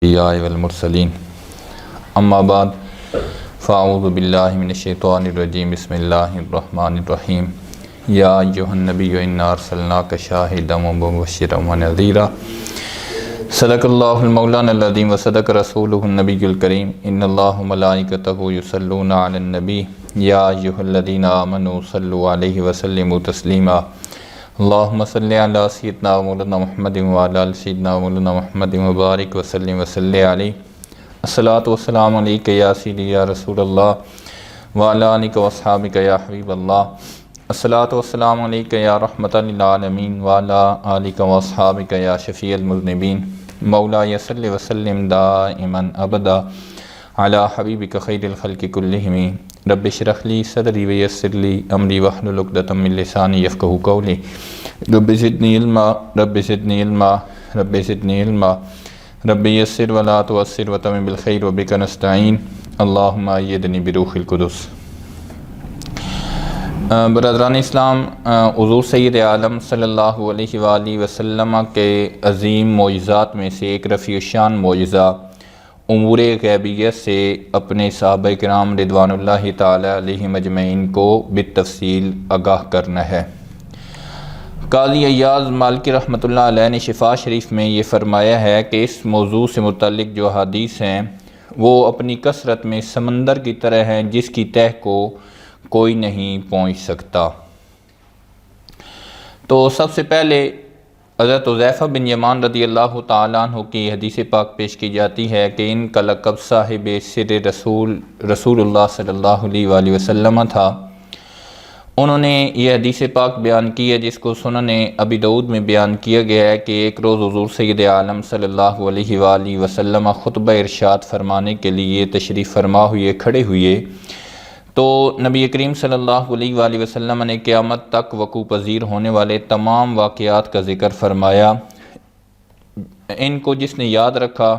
الانبیاء والمرسلین اما بعد فاعوذ باللہ من الشیطان الرجیم بسم اللہ الرحمن الرحیم یا ایھا النبی انا ارسلناک شاہدا ومبشرا ونذیرا صدق اللہ المولانا العظیم وصدق رسولہ النبی الکریم ان اللہ وملائکتہ یصلون علی النبی یا ایھا الذین آمنوا صلوا علیہ وسلموا تسلیما اللہم صلی علی سیدنا مولانا محمد وعلی آل سیدنا مولانا محمد مبارک وسلم وصلی علیہ الصلاۃ والسلام علیک یا سیدی یا رسول اللہ وعلی آلک واصحابک یا حبیب اللہ الصلاۃ والسلام علیک یا رحمۃ للعالمین وعلی آلک واصحابک یا شفیع المذنبین مولا صلی وسلم دائما ابدا علی حبیبک خیر الخلق کلہم رب اشرح لی صدری ویسر لی امری واحلل عقدۃ من لسانی یفقہوا قولی رب زدنی علما رب زدنی علما رب زدنی علما رب یسر ولا تعسر وتمم بالخیر وبک نستعین اللہم ایدنی بروح القدس۔ برادران اسلام، حضور سید عالم صلی اللہ علیہ وآلہ وسلم کے عظیم معجزات میں سے ایک رفیع الشان معجزہ امور غیبیت سے اپنے صحابہ کرام رضوان اللہ تعالی علیہم اجمعین کو بالتفصیل آگاہ کرنا ہے۔ قاضی ایاز مالکی رحمۃ اللہ علیہ نے شفا شریف میں یہ فرمایا ہے کہ اس موضوع سے متعلق جو حدیث ہیں وہ اپنی کثرت میں سمندر کی طرح ہیں جس کی تہ کو کوئی نہیں پہنچ سکتا۔ تو سب سے پہلے حضرت حذیفہ بن یمان رضی اللہ تعالیٰ عنہ کی حدیث پاک پیش کی جاتی ہے کہ ان کا لقب صاحب سر رسول اللہ صلی اللہ علیہ وآلہ وسلم تھا۔ انہوں نے یہ حدیث پاک بیان کی ہے جس کو سنن ابی داؤد میں بیان کیا گیا ہے کہ ایک روز حضور سید عالم صلی اللہ علیہ وآلہ وسلم خطبہ ارشاد فرمانے کے لیے تشریف فرما ہوئے کھڑے ہوئے تو نبی کریم صلی اللہ علیہ وآلہ وسلم نے قیامت تک وقوع پذیر ہونے والے تمام واقعات کا ذکر فرمایا۔ ان کو جس نے یاد رکھا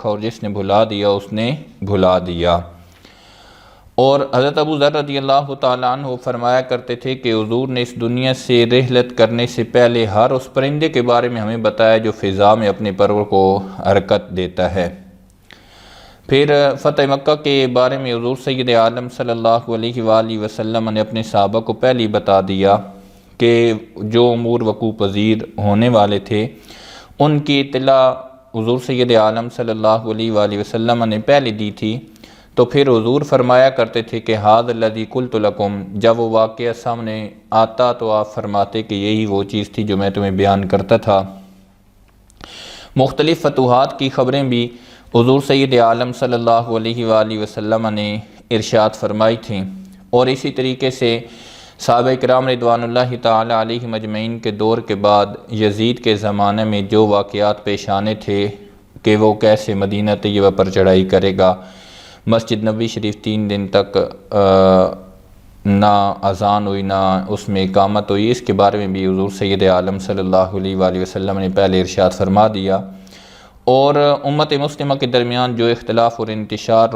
اور جس نے بھلا دیا اس نے بھلا دیا۔ اور حضرت ابو ذر رضی اللہ تعالیٰ عنہ فرمایا کرتے تھے کہ حضور نے اس دنیا سے رحلت کرنے سے پہلے ہر اس پرندے کے بارے میں ہمیں بتایا جو فضا میں اپنے پروں کو حرکت دیتا ہے۔ پھر فتح مکہ کے بارے میں حضور سید عالم صلی اللہ علیہ وآلہ وسلم نے اپنے صحابہ کو پہلے بتا دیا کہ جو امور وقوع پذیر ہونے والے تھے ان کی اطلاع حضور سید عالم صلی اللہ علیہ وآلہ وسلم نے پہلے دی تھی۔ تو پھر حضور فرمایا کرتے تھے کہ ھذا الذی قلت لکم، جب وہ واقعہ سامنے آتا تو آپ فرماتے کہ یہی وہ چیز تھی جو میں تمہیں بیان کرتا تھا۔ مختلف فتوحات کی خبریں بھی حضور سید عالم صلی اللہ علیہ وآلہ وسلم نے ارشاد فرمائی تھیں، اور اسی طریقے سے صحابہ کرام رضوان اللہ تعالی علیہم اجمعین کے دور کے بعد یزید کے زمانے میں جو واقعات پیش آنے تھے کہ وہ کیسے مدینہ طیبہ پر چڑھائی کرے گا، مسجد نبوی شریف 3 دن تک نہ اذان ہوئی نہ اس میں اقامت ہوئی، اس کے بارے میں بھی حضور سید عالم صلی اللہ علیہ وآلہ وسلم نے پہلے ارشاد فرما دیا۔ اور امت مسلمہ کے درمیان جو اختلاف اور انتشار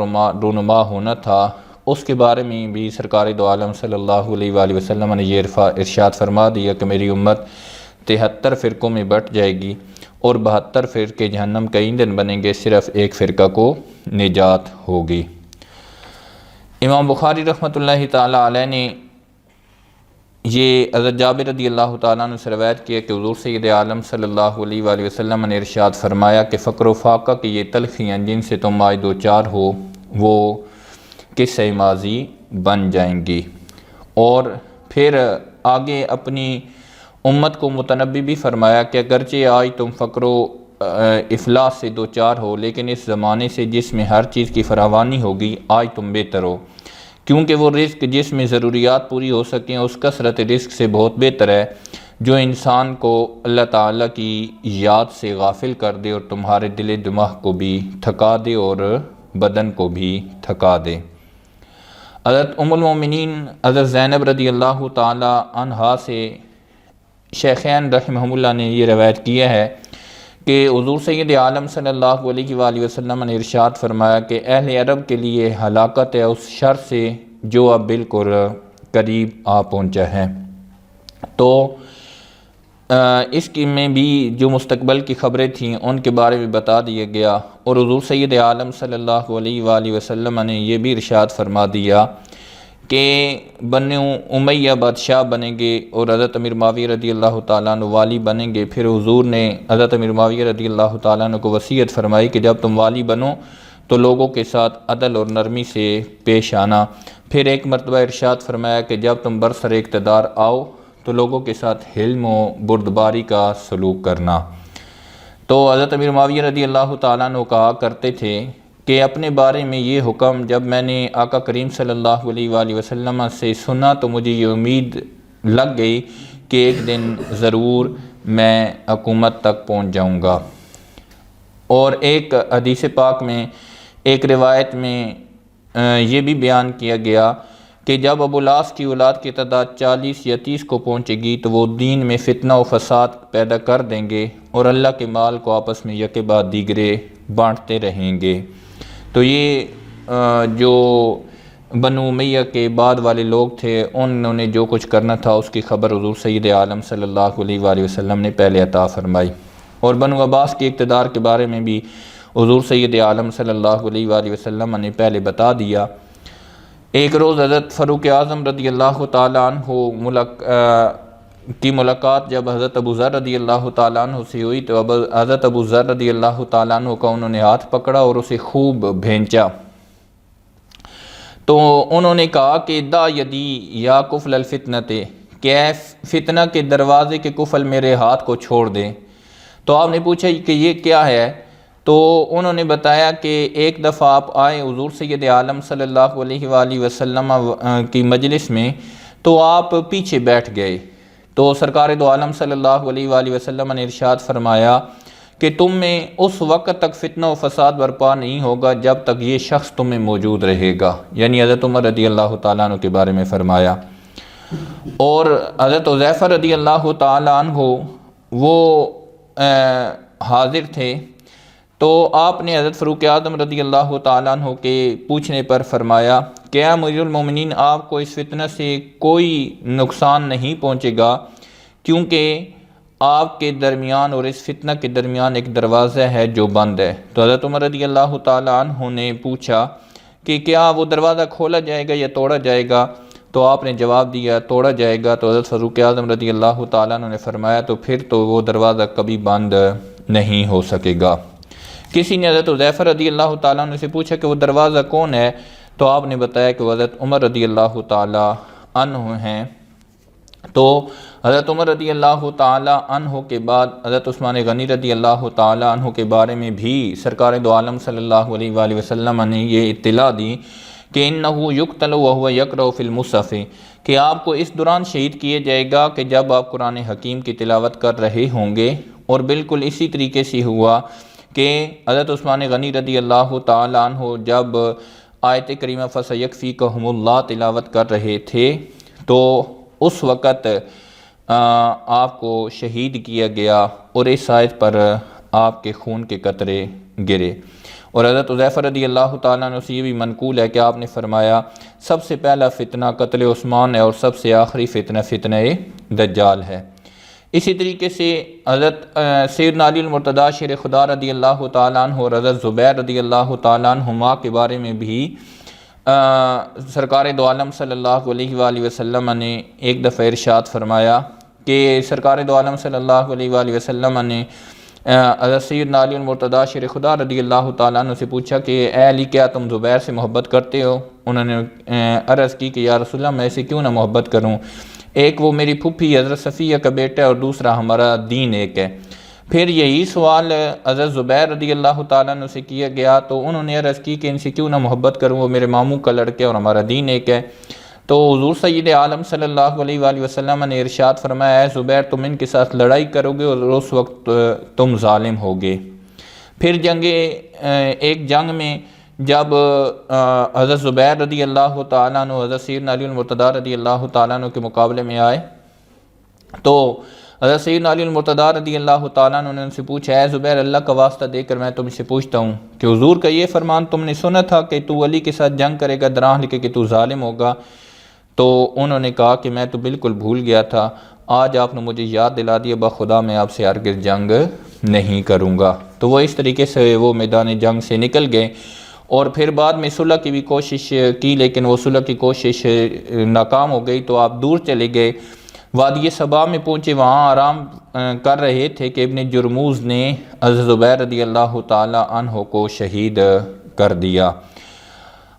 رونما ہونا تھا اس کے بارے میں بھی سرکار دو عالم صلی اللہ علیہ وآلہ وسلم نے یہ ارشاد فرما دیا کہ میری امت 73 فرقوں میں بٹ جائے گی اور 72 فرقے جہنم کا ایندھن بنیں گے، صرف ایک فرقہ کو نجات ہوگی۔ امام بخاری رحمۃ اللہ تعالی علیہ نے یہ حضرت جابر رضی اللہ تعالیٰ عنہ سے روایت کیا کہ حضور سید عالم صلی اللہ علیہ وآلہ وسلم نے ارشاد فرمایا کہ فقر و فاقہ کی یہ تلخیاں جن سے تم آج دوچار ہو وہ قصہ ماضی بن جائیں گی۔ اور پھر آگے اپنی امت کو متنبی بھی فرمایا کہ اگرچہ آج تم فقر و افلاس سے دوچار ہو لیکن اس زمانے سے جس میں ہر چیز کی فراوانی ہوگی آج تم بہتر ہو، کیونکہ وہ رزق جس میں ضروریات پوری ہو سکیں اس کثرت رزق سے بہت بہتر ہے جو انسان کو اللہ تعالیٰ کی یاد سے غافل کر دے اور تمہارے دل دماغ کو بھی تھکا دے اور بدن کو بھی تھکا دے۔ حضرت ام المومنین حضرت زینب رضی اللہ تعالی عنہا سے شیخین رحمہم اللہ نے یہ روایت کیا ہے کہ حضور سید عالم صلی اللہ علیہ وآلہ وسلم نے ارشاد فرمایا کہ اہل عرب کے لیے ہلاکت ہے اس شر سے جو اب بالکل قریب آ پہنچا ہے۔ تو اس کی میں بھی جو مستقبل کی خبریں تھیں ان کے بارے میں بتا دیا گیا، اور حضور سید عالم صلی اللہ علیہ وآلہ وسلم نے یہ بھی ارشاد فرما دیا کہ بنو امیہ بادشاہ بنیں گے اور حضرت امیر معاویہ رضی اللہ تعالیٰ عنہ والی بنیں گے۔ پھر حضور نے حضرت امیر معاویہ رضی اللہ تعالیٰ عنہ کو وصیت فرمائی کہ جب تم والی بنو تو لوگوں کے ساتھ عدل اور نرمی سے پیش آنا۔ پھر ایک مرتبہ ارشاد فرمایا کہ جب تم برسر اقتدار آؤ تو لوگوں کے ساتھ حلم و بردباری کا سلوک کرنا۔ تو حضرت امیر معاویہ رضی اللہ تعالیٰ عنہ کہا کرتے تھے کہ اپنے بارے میں یہ حکم جب میں نے آقا کریم صلی اللہ علیہ وآلہ وسلم سے سنا تو مجھے یہ امید لگ گئی کہ ایک دن ضرور میں حکومت تک پہنچ جاؤں گا۔ اور ایک حدیث پاک میں ایک روایت میں یہ بھی بیان کیا گیا کہ جب ابو العاص کی اولاد کی تعداد 40 یا 30 کو پہنچے گی تو وہ دین میں فتنہ و فساد پیدا کر دیں گے اور اللہ کے مال کو آپس میں یکے بعد دیگرے بانٹتے رہیں گے۔ تو یہ جو بنو امیہ کے بعد والے لوگ تھے انہوں نے جو کچھ کرنا تھا اس کی خبر حضور سید عالم صلی اللہ علیہ وآلہ وسلم نے پہلے عطا فرمائی۔ اور بنو عباس کے اقتدار کے بارے میں بھی حضور سید عالم صلی اللہ علیہ وآلہ وسلم نے پہلے بتا دیا۔ ایک روز حضرت فاروق اعظم رضی اللہ تعالیٰ عنہ کی ملاقات جب حضرت ابو ذر رضی اللہ تعالیٰ عنہ سے ہوئی تو حضرت ابو ذر رضی اللہ تعالیٰ عنہ کا انہوں نے ہاتھ پکڑا اور اسے خوب بھینچا۔ تو انہوں نے کہا کہ دا یدی یا کفل الفتنت، کہ اے فتنہ کے دروازے کے کفل میرے ہاتھ کو چھوڑ دیں۔ تو آپ نے پوچھا کہ یہ کیا ہے؟ تو انہوں نے بتایا کہ ایک دفعہ آپ آئے حضور سید عالم صلی اللہ علیہ وآلہ وسلم کی مجلس میں تو آپ پیچھے بیٹھ گئے، تو سرکار دو عالم صلی اللہ علیہ وآلہ وسلم نے ارشاد فرمایا کہ تم میں اس وقت تک فتنہ و فساد برپا نہیں ہوگا جب تک یہ شخص تم میں موجود رہے گا، یعنی حضرت عمر رضی اللہ تعالیٰ عنہ کے بارے میں فرمایا۔ اور حضرت حذیفہ رضی اللہ تعالیٰ عنہ وہ حاضر تھے، تو آپ نے حضرت فاروق اعظم رضی اللہ تعالیٰ عنہ کے پوچھنے پر فرمایا کہ امیر المومنین آپ کو اس فتنہ سے کوئی نقصان نہیں پہنچے گا کیونکہ آپ کے درمیان اور اس فتنہ کے درمیان ایک دروازہ ہے جو بند ہے۔ تو حضرت عمر رضی اللہ تعالیٰ عنہ نے پوچھا کہ کیا وہ دروازہ کھولا جائے گا یا توڑا جائے گا؟ تو آپ نے جواب دیا توڑا جائے گا۔ تو حضرت فاروق اعظم رضی اللہ تعالیٰ عنہ نے فرمایا تو پھر تو وہ دروازہ کبھی بند نہیں ہو سکے گا۔ کسی نے حضرت حذیفہ رضی اللہ تعالیٰ عنہ سے پوچھا کہ وہ دروازہ کون ہے؟ تو آپ نے بتایا کہ وہ حضرت عمر رضی اللہ تعالیٰ عنہ ہیں۔ تو حضرت عمر رضی اللہ تعالیٰ عنہ کے بعد حضرت عثمان غنی رضی اللہ تعالیٰ عنہ کے بارے میں بھی سرکار دو عالم صلی اللہ علیہ وآلہ وسلم نے یہ اطلاع دی کہ انہو یقتل وہو یقرأ فی المصحف، کہ آپ کو اس دوران شہید کیے جائے گا کہ جب آپ قرآن حکیم کی تلاوت کر رہے ہوں گے۔ اور بالکل اسی طریقے سے ہوا کہ حضرت عثمان غنی رضی اللہ تعالیٰ عنہ جب آیت کریمہ فَسَيَكْفِيكَهُمُ اللَّهُ تلاوت کر رہے تھے تو اس وقت آپ کو شہید کیا گیا اور اس آیت پر آپ کے خون کے قطرے گرے۔ اور حضرت حذیفہ رضی اللہ تعالیٰ عنہ سے یہ بھی منقول ہے کہ آپ نے فرمایا سب سے پہلا فتنہ قتل عثمان ہے اور سب سے آخری فتنہ دجال ہے۔ اسی طریقے سے حضرت سیدنا علی المرتضیٰ شیر خدا رضی اللہ تعالیٰ عنہ اور حضرت زبیر رضی اللہ تعالیٰ عنہما کے بارے میں بھی سرکار دو عالم صلی اللہ علیہ وآلہ وسلم نے ایک دفعہ ارشاد فرمایا کہ سرکار دو عالم صلی اللہ علیہ وآلہ وسلم نے حضرت سیدنا علی المرتضیٰ شیر خدا رضی اللہ تعالیٰ عنہ سے پوچھا کہ اے علی کیا تم زبیر سے محبت کرتے ہو؟ انہوں نے عرض کی کہ یا رسول اللہ میں ایسے کیوں نہ محبت کروں، ایک وہ میری پھپھی حضرت صفیہ کا بیٹا ہے اور دوسرا ہمارا دین ایک ہے۔ پھر یہی سوال حضرت زبیر رضی اللہ تعالیٰ عنہ سے کیا گیا تو انہوں نے عرض کی کہ ان سے کیوں نہ محبت کروں، وہ میرے ماموں کا لڑکا ہے اور ہمارا دین ایک ہے۔ تو حضور سید عالم صلی اللہ علیہ وآلہ وسلم نے ارشاد فرمایا اے زبیر تم ان کے ساتھ لڑائی کرو گے اور اس وقت تم ظالم ہوگے۔ پھر ایک جنگ میں جب حضرت زبیر رضی اللہ تعالیٰ عنہ حضرت سیدنا علی المرتضیٰ رضی اللہ تعالیٰ عنہ کے مقابلے میں آئے تو حضرت سیدنا علی المرتضیٰ رضی اللہ تعالیٰ عنہ نے ان سے پوچھا اے زبیر اللہ کا واسطہ دے کر میں تم سے پوچھتا ہوں کہ حضور کا یہ فرمان تم نے سنا تھا کہ تو علی کے ساتھ جنگ کرے گا دراں لکھے کہ تو ظالم ہوگا؟ تو انہوں نے کہا کہ میں تو بالکل بھول گیا تھا، آج آپ نے مجھے یاد دلا دیا، بخدا میں آپ سے ہرگز جنگ نہیں کروں گا۔ تو وہ اس طریقے سے وہ میدان جنگ سے نکل گئے، اور پھر بعد میں صلح کی بھی کوشش کی، لیکن وہ صلح کی کوشش ناکام ہو گئی، تو آپ دور چلے گئے، وادی صبا میں پہنچے، وہاں آرام کر رہے تھے کہ ابن جرموز نے حضرت زبیر رضی اللہ تعالی عنہ کو شہید کر دیا۔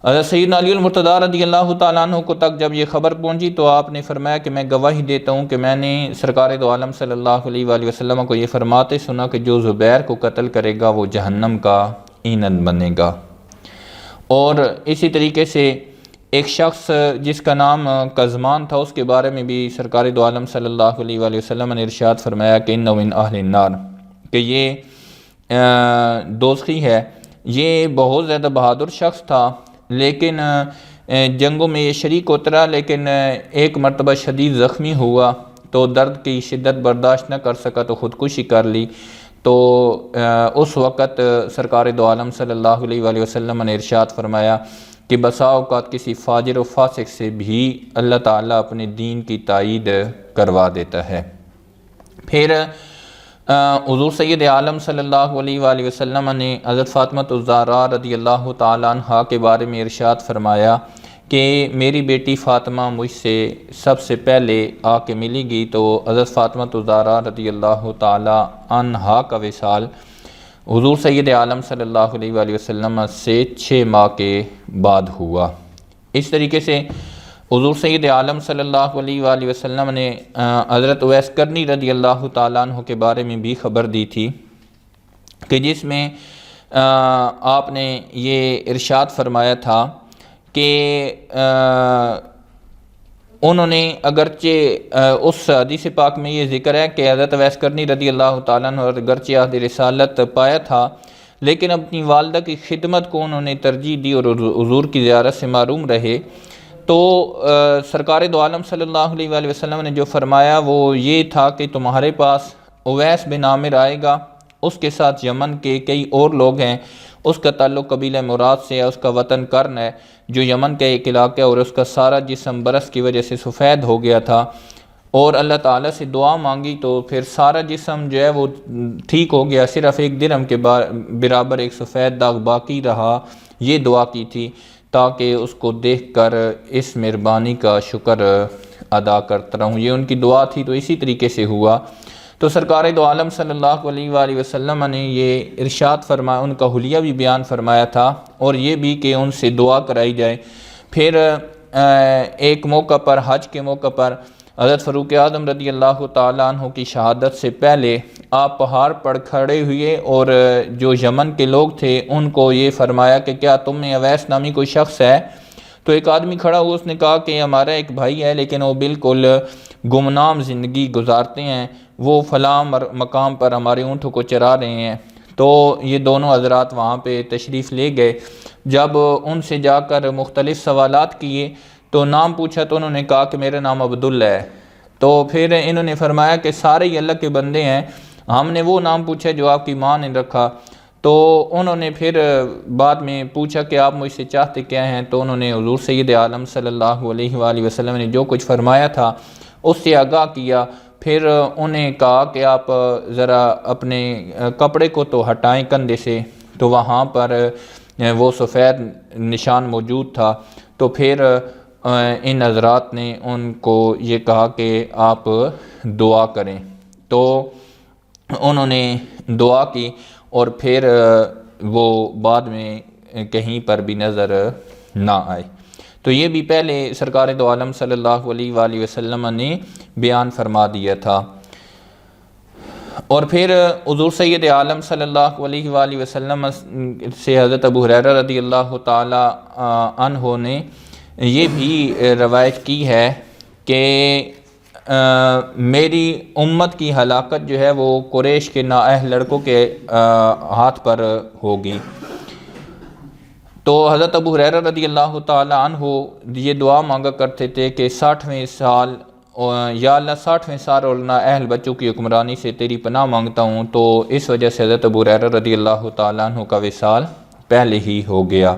حضرت سیدنا علی المرتضیٰ رضی اللہ تعالیٰ عنہ کو تک جب یہ خبر پہنچی تو آپ نے فرمایا کہ میں گواہی دیتا ہوں کہ میں نے سرکار دو عالم صلی اللہ علیہ وآلہ وسلم کو یہ فرماتے سنا کہ جو زبیر کو قتل کرے گا وہ جہنم کا ایندھن بنے گا۔ اور اسی طریقے سے ایک شخص جس کا نام قزمان تھا، اس کے بارے میں بھی سرکار دو عالم صلی اللہ علیہ وآلہ وسلم نے ارشاد فرمایا کہ انہ من اہل النار، کہ یہ دوزخی ہے۔ یہ بہت زیادہ بہادر شخص تھا، لیکن جنگوں میں یہ شریک اترا، لیکن ایک مرتبہ شدید زخمی ہوا تو درد کی شدت برداشت نہ کر سکا تو خودکشی کر لی۔ تو اس وقت سرکار دو عالم صلی اللہ علیہ وآلہ وسلم نے ارشاد فرمایا کہ بسا اوقات کسی فاجر و فاسق سے بھی اللہ تعالیٰ اپنے دین کی تائید کروا دیتا ہے۔ پھر حضور سید عالم صلی اللہ علیہ وآلہ وسلم نے حضرت فاطمہ الزہراء رضی اللہ تعالیٰ عنہا کے بارے میں ارشاد فرمایا کہ میری بیٹی فاطمہ مجھ سے سب سے پہلے آ کے ملی گی، تو حضرت فاطمہ الزہراء رضی اللہ تعالیٰ عنہا کا وصال حضور سید عالم صلی اللہ علیہ وآلہ وسلم سے 6 ماہ کے بعد ہوا۔ اس طریقے سے حضور سید عالم صلی اللہ علیہ وآلہ وسلم نے حضرت اویس کرنی رضی اللہ تعالیٰ عنہ کے بارے میں بھی خبر دی تھی کہ جس میں آپ نے یہ ارشاد فرمایا تھا کہ انہوں نے اگرچہ اس حدیث پاک میں یہ ذکر ہے کہ حضرت اویس کرنی رضی اللہ تعالیٰ عنہ اگرچہ عہد رسالت پایا تھا، لیکن اپنی والدہ کی خدمت کو انہوں نے ترجیح دی اور حضور کی زیارت سے محروم رہے۔ تو سرکار دو عالم صلی اللہ علیہ وآلہ وسلم نے جو فرمایا وہ یہ تھا کہ تمہارے پاس اویس بن عامر آئے گا، اس کے ساتھ یمن کے کئی اور لوگ ہیں، اس کا تعلق قبیلہ مراد سے ہے، اس کا وطن کرن ہے جو یمن کا ایک علاقہ ہے، اور اس کا سارا جسم برس کی وجہ سے سفید ہو گیا تھا، اور اللہ تعالیٰ سے دعا مانگی تو پھر سارا جسم جو ہے وہ ٹھیک ہو گیا، صرف ایک درہم کے برابر ایک سفید داغ باقی رہا۔ یہ دعا کی تھی تاکہ اس کو دیکھ کر اس مہربانی کا شکر ادا کرتا رہوں، یہ ان کی دعا تھی، تو اسی طریقے سے ہوا۔ تو سرکار دو عالم صلی اللہ علیہ وآلہ وسلم نے یہ ارشاد فرمایا، ان کا حلیہ بھی بیان فرمایا تھا، اور یہ بھی کہ ان سے دعا کرائی جائے۔ پھر ایک موقع پر، حج کے موقع پر، حضرت فاروق اعظم رضی اللہ تعالیٰ عنہ کی شہادت سے پہلے آپ پہاڑ پر کھڑے ہوئے اور جو یمن کے لوگ تھے ان کو یہ فرمایا کہ کیا تم میں اویس نامی کوئی شخص ہے؟ تو ایک آدمی کھڑا ہوا، اس نے کہا کہ ہمارا ایک بھائی ہے لیکن وہ بالکل گمنام زندگی گزارتے ہیں، وہ فلاں مقام پر ہمارے اونٹوں کو چرا رہے ہیں۔ تو یہ دونوں حضرات وہاں پہ تشریف لے گئے، جب ان سے جا کر مختلف سوالات کیے تو نام پوچھا تو انہوں نے کہا کہ میرا نام عبداللہ ہے۔ تو پھر انہوں نے فرمایا کہ سارے ہی اللہ کے بندے ہیں، ہم نے وہ نام پوچھا جو آپ کی ماں نے رکھا۔ تو انہوں نے پھر بعد میں پوچھا کہ آپ مجھ سے چاہتے کیا ہیں؟ تو انہوں نے حضور سید عالم صلی اللہ علیہ وآلہ وسلم نے جو کچھ فرمایا تھا اس سے آگاہ کیا۔ پھر انہیں کہا کہ آپ ذرا اپنے کپڑے کو تو ہٹائیں کندھے سے، تو وہاں پر وہ سفید نشان موجود تھا۔ تو پھر ان حضرات نے ان کو یہ کہا کہ آپ دعا کریں، تو انہوں نے دعا کی اور پھر وہ بعد میں کہیں پر بھی نظر نہ آئے۔ تو یہ بھی پہلے سرکار دو عالم صلی اللہ علیہ وآلہ وسلم نے بیان فرما دیا تھا۔ اور پھر حضور سید عالم صلی اللہ علیہ وآلہ وسلم سے حضرت ابو ہریرہ رضی اللہ تعالی عنہ نے یہ بھی روایت کی ہے کہ میری امت کی ہلاکت جو ہے وہ قریش کے نااہل لڑکوں کے ہاتھ پر ہوگی۔ تو حضرت ابو ہریرہ رضی اللہ تعالی عنہ یہ دعا مانگا کرتے تھے کہ 60ویں سال یا اللہ 60ویں سال اور نااہل بچوں کی حکمرانی سے تیری پناہ مانگتا ہوں، تو اس وجہ سے حضرت ابو ہریرہ رضی اللہ تعالی عنہ کا وصال پہلے ہی ہو گیا۔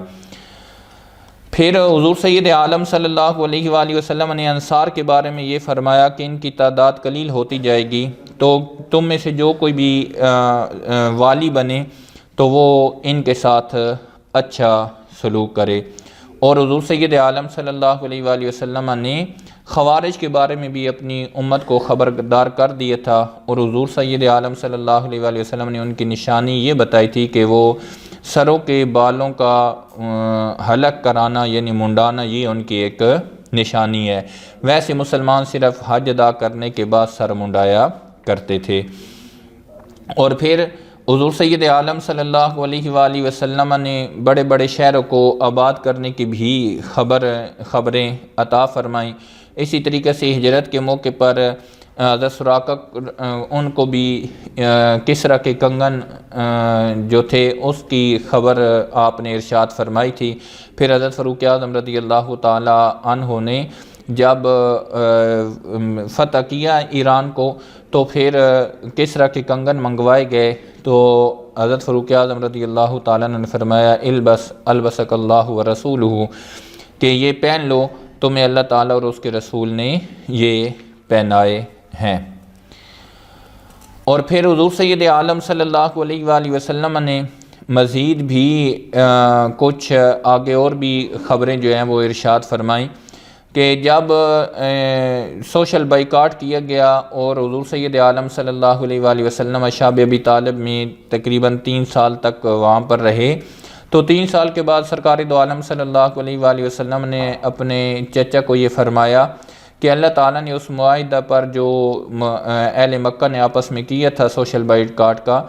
پھر حضور سید عالم صلی اللہ علیہ وآلہ وسلم نے انصار کے بارے میں یہ فرمایا کہ ان کی تعداد قلیل ہوتی جائے گی، تو تم میں سے جو کوئی بھی والی بنے تو وہ ان کے ساتھ اچھا سلوک کرے۔ اور حضور سید عالم صلی اللہ علیہ وآلہ وسلم نے خوارج کے بارے میں بھی اپنی امت کو خبردار کر دیا تھا، اور حضور سید عالم صلی اللہ علیہ وآلہ وسلم نے ان کی نشانی یہ بتائی تھی کہ وہ سروں کے بالوں کا حلق کرانا یعنی منڈانا، یہ ان کی ایک نشانی ہے۔ ویسے مسلمان صرف حج ادا کرنے کے بعد سر منڈایا کرتے تھے۔ اور پھر حضور سید عالم صلی اللہ علیہ وآلہ وسلم نے بڑے بڑے شہروں کو آباد کرنے کی بھی خبریں عطا فرمائیں۔ اسی طریقے سے ہجرت کے موقع پر حضرت سراقہ ان کو بھی کسرا کے کنگن جو تھے اس کی خبر آپ نے ارشاد فرمائی تھی۔ پھر حضرت فاروق اعظم رضی اللہ تعالی عنہ نے جب فتح کیا ایران کو تو پھر کسرا کے کنگن منگوائے گئے، تو حضرت فاروق اعظم رضی اللہ تعالیٰ نے فرمایا البسک اللہ و رسولہ، کہ یہ پہن لو، تمہیں اللہ تعالیٰ اور اس کے رسول نے یہ پہنائے ہیں۔ اور پھر حضور سید عالم صلی اللہ علیہ وآلہ وسلم نے مزید بھی کچھ آگے اور بھی خبریں جو ہیں وہ ارشاد فرمائیں کہ جب سوشل بائیکاٹ کیا گیا اور حضور سید عالم صلی اللہ علیہ وآلہ وسلم شعب ابی طالب میں تقریباً 3 سال تک وہاں پر رہے، تو 3 سال کے بعد سرکار دو عالم صلی اللہ علیہ وآلہ وسلم نے اپنے چچا کو یہ فرمایا کہ اللہ تعالیٰ نے اس معاہدہ پر جو اہل مکہ نے آپس میں کیا تھا سوشل بائیکاٹ کا،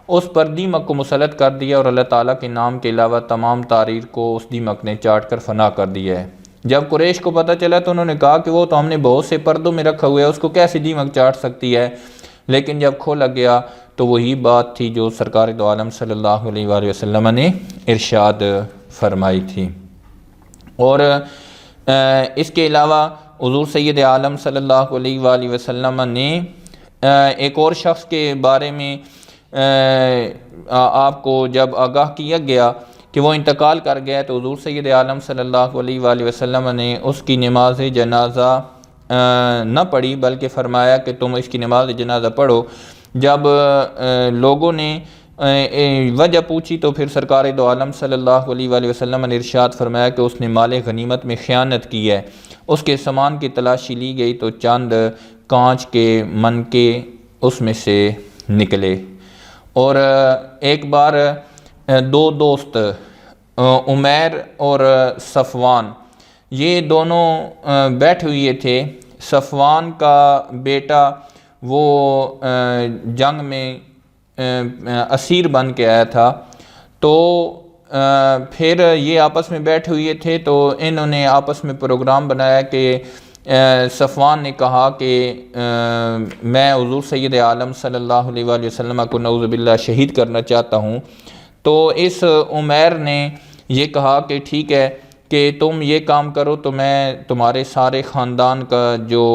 اس پر دیمک کو مسلط کر دیا، اور اللہ تعالیٰ کے نام کے علاوہ تمام تحریر کو اس دیمک نے چاٹ کر فنا کر دیا ہے۔ جب قریش کو پتہ چلا تو انہوں نے کہا کہ وہ تو ہم نے بہت سے پردوں میں رکھا ہوا ہے، اس کو کیسے دیمک چاٹ سکتی ہے؟ لیکن جب کھولا گیا تو وہی بات تھی جو سرکار دو عالم صلی اللہ علیہ وآلہ وسلم نے ارشاد فرمائی تھی۔ اور اس کے علاوہ حضور سید عالم صلی اللہ علیہ وآلہ وسلم نے ایک اور شخص کے بارے میں آپ کو جب آگاہ کیا گیا کہ وہ انتقال کر گیا، تو حضور سید عالم صلی اللہ علیہ وآلہ وسلم نے اس کی نماز جنازہ نہ پڑھی، بلکہ فرمایا کہ تم اس کی نماز جنازہ پڑھو۔ جب لوگوں نے وجہ پوچھی تو پھر سرکار دو عالم صلی اللہ علیہ وآلہ وسلم نے ارشاد فرمایا کہ اس نے مال غنیمت میں خیانت کی ہے۔ اس کے سامان کی تلاشی لی گئی تو چند کانچ کے منکے اس میں سے نکلے۔ اور ایک بار 2 دوست عمیر اور صفوان یہ دونوں بیٹھے ہوئے تھے۔ صفوان کا بیٹا وہ جنگ میں اسیر بن کے آیا تھا، تو پھر یہ آپس میں بیٹھے ہوئے تھے، تو انہوں نے آپس میں پروگرام بنایا کہ صفوان نے کہا کہ میں حضور سید عالم صلی اللہ علیہ وآلہ وسلم کو نعوذ باللہ شہید کرنا چاہتا ہوں۔ تو اس عمیر نے یہ کہا کہ ٹھیک ہے کہ تم یہ کام کرو تو میں تمہارے سارے خاندان کا جو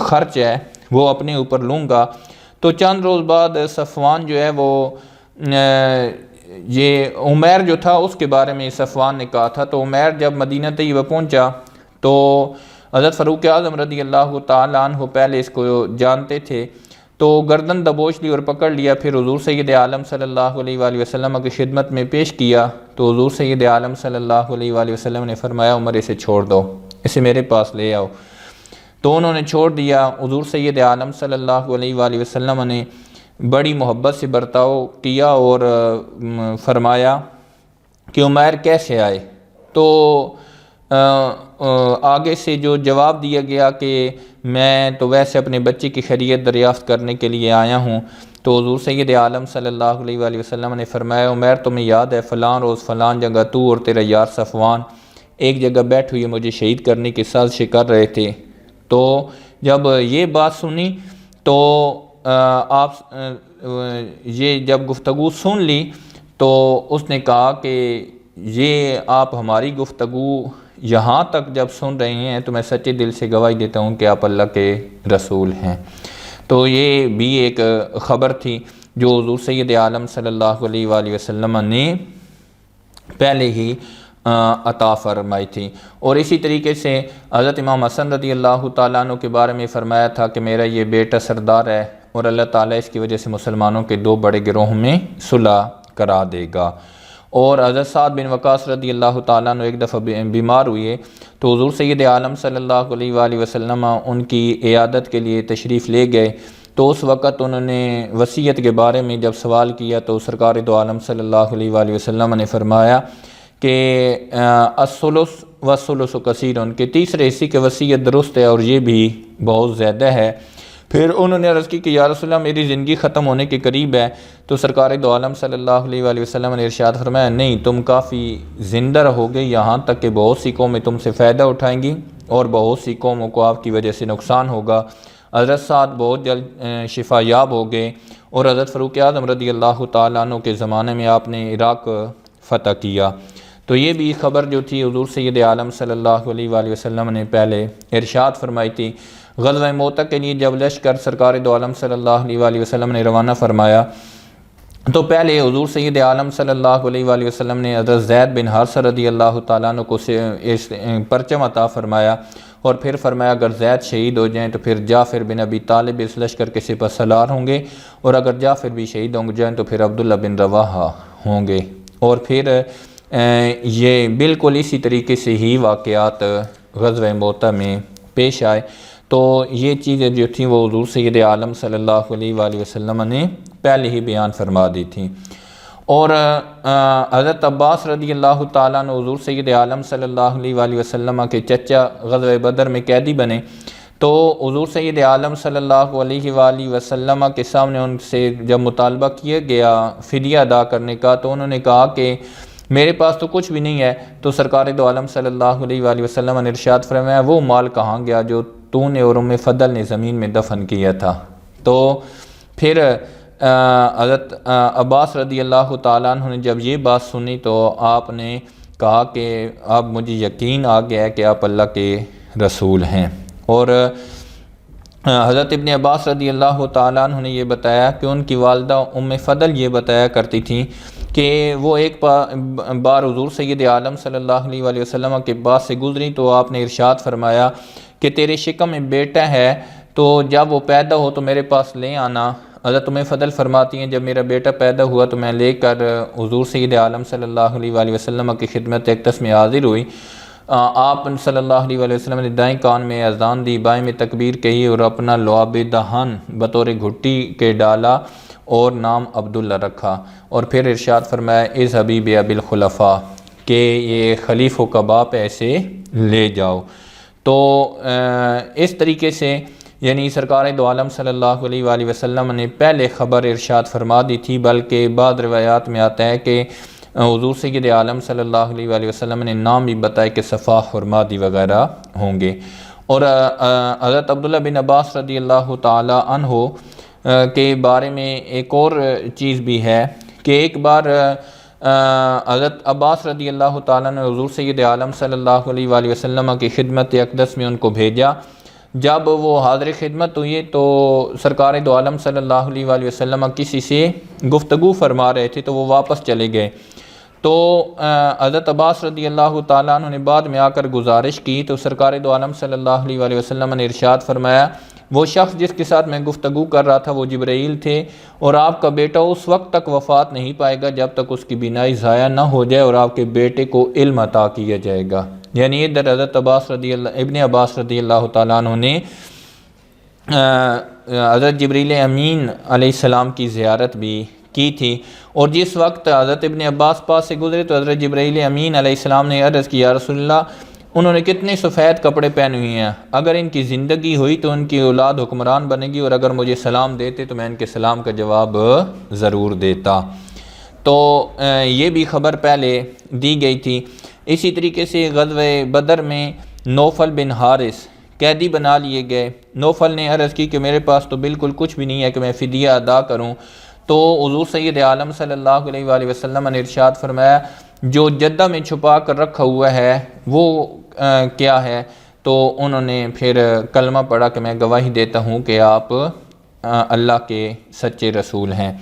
خرچ ہے وہ اپنے اوپر لوں گا۔ تو چند روز بعد صفوان جو ہے وہ یہ عمیر جو تھا اس کے بارے میں صفوان نے کہا تھا، تو عمیر جب مدینہ طیبہ پہنچا تو حضرت فاروق اعظم رضی اللہ تعالیٰ عنہ پہلے اس کو جانتے تھے، تو گردن دبوچ لی اور پکڑ لیا، پھر حضور سید عالم صلی اللہ علیہ وآلہ وسلم کی خدمت میں پیش کیا، تو حضور سید عالم صلی اللہ علیہ وآلہ وسلم نے فرمایا عمر اسے چھوڑ دو، اسے میرے پاس لے آؤ۔ تو انہوں نے چھوڑ دیا۔ حضور سید عالم صلی اللہ علیہ وآلہ وسلم نے بڑی محبت سے برتاؤ کیا اور فرمایا کہ عمیر کیسے آئے؟ تو آگے سے جو جواب دیا گیا کہ میں تو ویسے اپنے بچے کی خیریت دریافت کرنے کے لیے آیا ہوں، تو حضور سید عالم صلی اللہ علیہ وآلہ وسلم نے فرمایا عمیر تمہیں یاد ہے فلاں روز فلاں جگہ تو اور تیرا یار صفوان ایک جگہ بیٹھ ہوئے مجھے شہید کرنے کی سازش کر رہے تھے؟ تو جب یہ بات سنی تو آپ یہ جب گفتگو سن لی تو اس نے کہا کہ یہ آپ ہماری گفتگو یہاں تک جب سن رہے ہیں تو میں سچے دل سے گواہی دیتا ہوں کہ آپ اللہ کے رسول ہیں۔ تو یہ بھی ایک خبر تھی جو حضور سید عالم صلی اللہ علیہ وآلہ وسلم نے پہلے ہی عطا فرمائی تھی۔ اور اسی طریقے سے حضرت امام حسن رضی اللہ تعالیٰ عنہ کے بارے میں فرمایا تھا کہ میرا یہ بیٹا سردار ہے اور اللہ تعالیٰ اس کی وجہ سے مسلمانوں کے 2 بڑے گروہوں میں صلح کرا دے گا۔ اور حضرت سعد بن وقاص رضی اللہ تعالیٰ عنہ ایک دفعہ بیمار ہوئے تو حضور سید عالم صلی اللہ علیہ وآلہ وسلم ان کی عیادت کے لیے تشریف لے گئے، تو اس وقت انہوں نے وصیت کے بارے میں جب سوال کیا تو سرکار دو عالم صلی اللہ علیہ وآلہ وسلم نے فرمایا کہ الثلث والثلث کثیر، ان کے تیسرے حصے کی وصیت درست ہے اور یہ بھی بہت زیادہ ہے۔ پھر انہوں نے عرض کی کہ یا رسول اللہ میری زندگی ختم ہونے کے قریب ہے، تو سرکار دو عالم صلی اللہ علیہ وآلہ وسلم نے ارشاد فرمایا نہیں، تم کافی زندہ رہو گے، یہاں تک کہ بہت سی قومیں تم سے فائدہ اٹھائیں گی اور بہت سی قوموں کو آپ کی وجہ سے نقصان ہوگا۔ حضرت سعد بہت جلد شفا یاب ہو گئے اور حضرت فاروق اعظم رضی اللہ تعالیٰ عنہ کے زمانے میں آپ نے عراق فتح کیا۔ تو یہ بھی خبر جو تھی حضور سید عالم صلی اللہ علیہ وآلہ وسلم نے پہلے ارشاد فرمائی تھی۔ غزوہ موتہ کے لیے جب لشکر سرکار دو عالم صلی اللہ علیہ وآلہ وسلم نے روانہ فرمایا تو پہلے حضور سید عالم صلی اللہ علیہ وآلہ وسلم نے حضرت زید بن حارثہ رضی اللہ تعالیٰ عنہ کو پرچم عطا فرمایا اور پھر فرمایا اگر زید شہید ہو جائیں تو پھر جعفر بن ابی طالب اس لشکر کے سپہ سالار ہوں گے، اور اگر جعفر بھی شہید ہو جائیں تو پھر عبداللہ بن رواحہ ہوں گے۔ اور پھر یہ بالکل اسی طریقے سے ہی واقعات غزوہ موتہ میں پیش آئے۔ تو یہ چیزیں جو تھیں وہ حضور سید عالم صلی اللہ علیہ وآلہ وسلم نے پہلے ہی بیان فرما دی تھیں۔ اور حضرت عباس رضی اللہ تعالیٰ عنہ حضور سید عالم صلی اللہ علیہ وآلہ وسلم کے چچا غزوہ بدر میں قیدی بنے، تو حضور سید عالم صلی اللہ علیہ وآلہ وسلم کے سامنے ان سے جب مطالبہ کیا گیا فدیہ ادا کرنے کا تو انہوں نے کہا کہ میرے پاس تو کچھ بھی نہیں ہے، تو سرکار دو عالم صلی اللہ علیہ وآلہ وسلم نے ارشاد فرمایا وہ مال کہاں گیا جو تو نے اور ام فضل نے زمین میں دفن کیا تھا۔ تو پھر حضرت عباس رضی اللہ تعالیٰ عنہ نے جب یہ بات سنی تو آپ نے کہا کہ اب مجھے یقین آ گیا ہے کہ آپ اللہ کے رسول ہیں۔ اور حضرت ابن عباس رضی اللہ تعالیٰ عنہ نے یہ بتایا کہ ان کی والدہ ام فضل یہ بتایا کرتی تھیں کہ وہ ایک بار حضور سید عالم صلی اللہ علیہ وآلہ وسلم کے پاس سے گزری تو آپ نے ارشاد فرمایا کہ تیرے شکم میں بیٹا ہے تو جب وہ پیدا ہو تو میرے پاس لے آنا۔ حضرت ام فضل فرماتی ہیں جب میرا بیٹا پیدا ہوا تو میں لے کر حضور سید عالم صلی اللہ علیہ وآلہ وسلم کی خدمت اقدس میں حاضر ہوئی۔ آپ صلی اللہ علیہ وآلہ وسلم نے دائیں کان میں اذان دی، بائیں میں تکبیر کہی اور اپنا لعاب دہن بطور گھٹی کے ڈالا اور نام عبداللہ رکھا، اور پھر ارشاد فرمایا اذهبی بأبی الخلفاء کہ یہ خلیفوں کا باپ ایسے لے جاؤ۔ تو اس طریقے سے یعنی سرکار دو عالم صلی اللہ علیہ وآلہ وسلم نے پہلے خبر ارشاد فرما دی تھی، بلکہ بعض روایات میں آتا ہے کہ حضور سید عالم صلی اللہ علیہ وآلہ وسلم نے نام بھی بتایا کہ صفاح اور مادی وغیرہ ہوں گے۔ اور حضرت عبداللہ بن عباس رضی اللہ تعالی عنہ کے بارے میں ایک اور چیز بھی ہے کہ ایک بار حضرت عباس رضی اللہ تعالیٰ نے حضور سید عالم صلی اللہ علیہ وآلہ وسلم کی خدمت اقدس میں ان کو بھیجا۔ جب وہ حاضر خدمت ہوئی تو سرکار دو عالم صلی اللہ علیہ وآلہ وسلم کسی سے گفتگو فرما رہے تھے تو وہ واپس چلے گئے، تو حضرت عباس رضی اللہ تعالیٰ عنہ نے بعد میں آ کر گزارش کی تو سرکار دو عالم صلی اللہ علیہ وآلہ وسلم نے ارشاد فرمایا وہ شخص جس کے ساتھ میں گفتگو کر رہا تھا وہ جبرائیل تھے، اور آپ کا بیٹا اس وقت تک وفات نہیں پائے گا جب تک اس کی بینائی ضائع نہ ہو جائے اور آپ کے بیٹے کو علم عطا کیا جائے گا۔ یعنی ادھر حضرت ابن عباس رضی اللہ تعالیٰ عنہ نے حضرت جبریل امین علیہ السلام کی زیارت بھی کی تھی، اور جس وقت حضرت ابن عباس پاس سے گزرے تو حضرت جبریل امین علیہ السلام نے عرض کی یا رسول اللہ انہوں نے کتنے سفید کپڑے پہنے ہوئے ہیں، اگر ان کی زندگی ہوئی تو ان کی اولاد حکمران بنے گی، اور اگر مجھے سلام دیتے تو میں ان کے سلام کا جواب ضرور دیتا۔ تو یہ بھی خبر پہلے دی گئی تھی۔ اسی طریقے سے غزوہ بدر میں نوفل بن حارث قیدی بنا لیے گئے۔ نوفل نے عرض کی کہ میرے پاس تو بالکل کچھ بھی نہیں ہے کہ میں فدیہ ادا کروں، تو حضور سید عالم صلی اللہ علیہ وآلہ وسلم نے ارشاد فرمایا جو جدہ میں چھپا کر رکھا ہوا ہے وہ کیا ہے، تو انہوں نے پھر کلمہ پڑھا کہ میں گواہی دیتا ہوں کہ آپ اللہ کے سچے رسول ہیں۔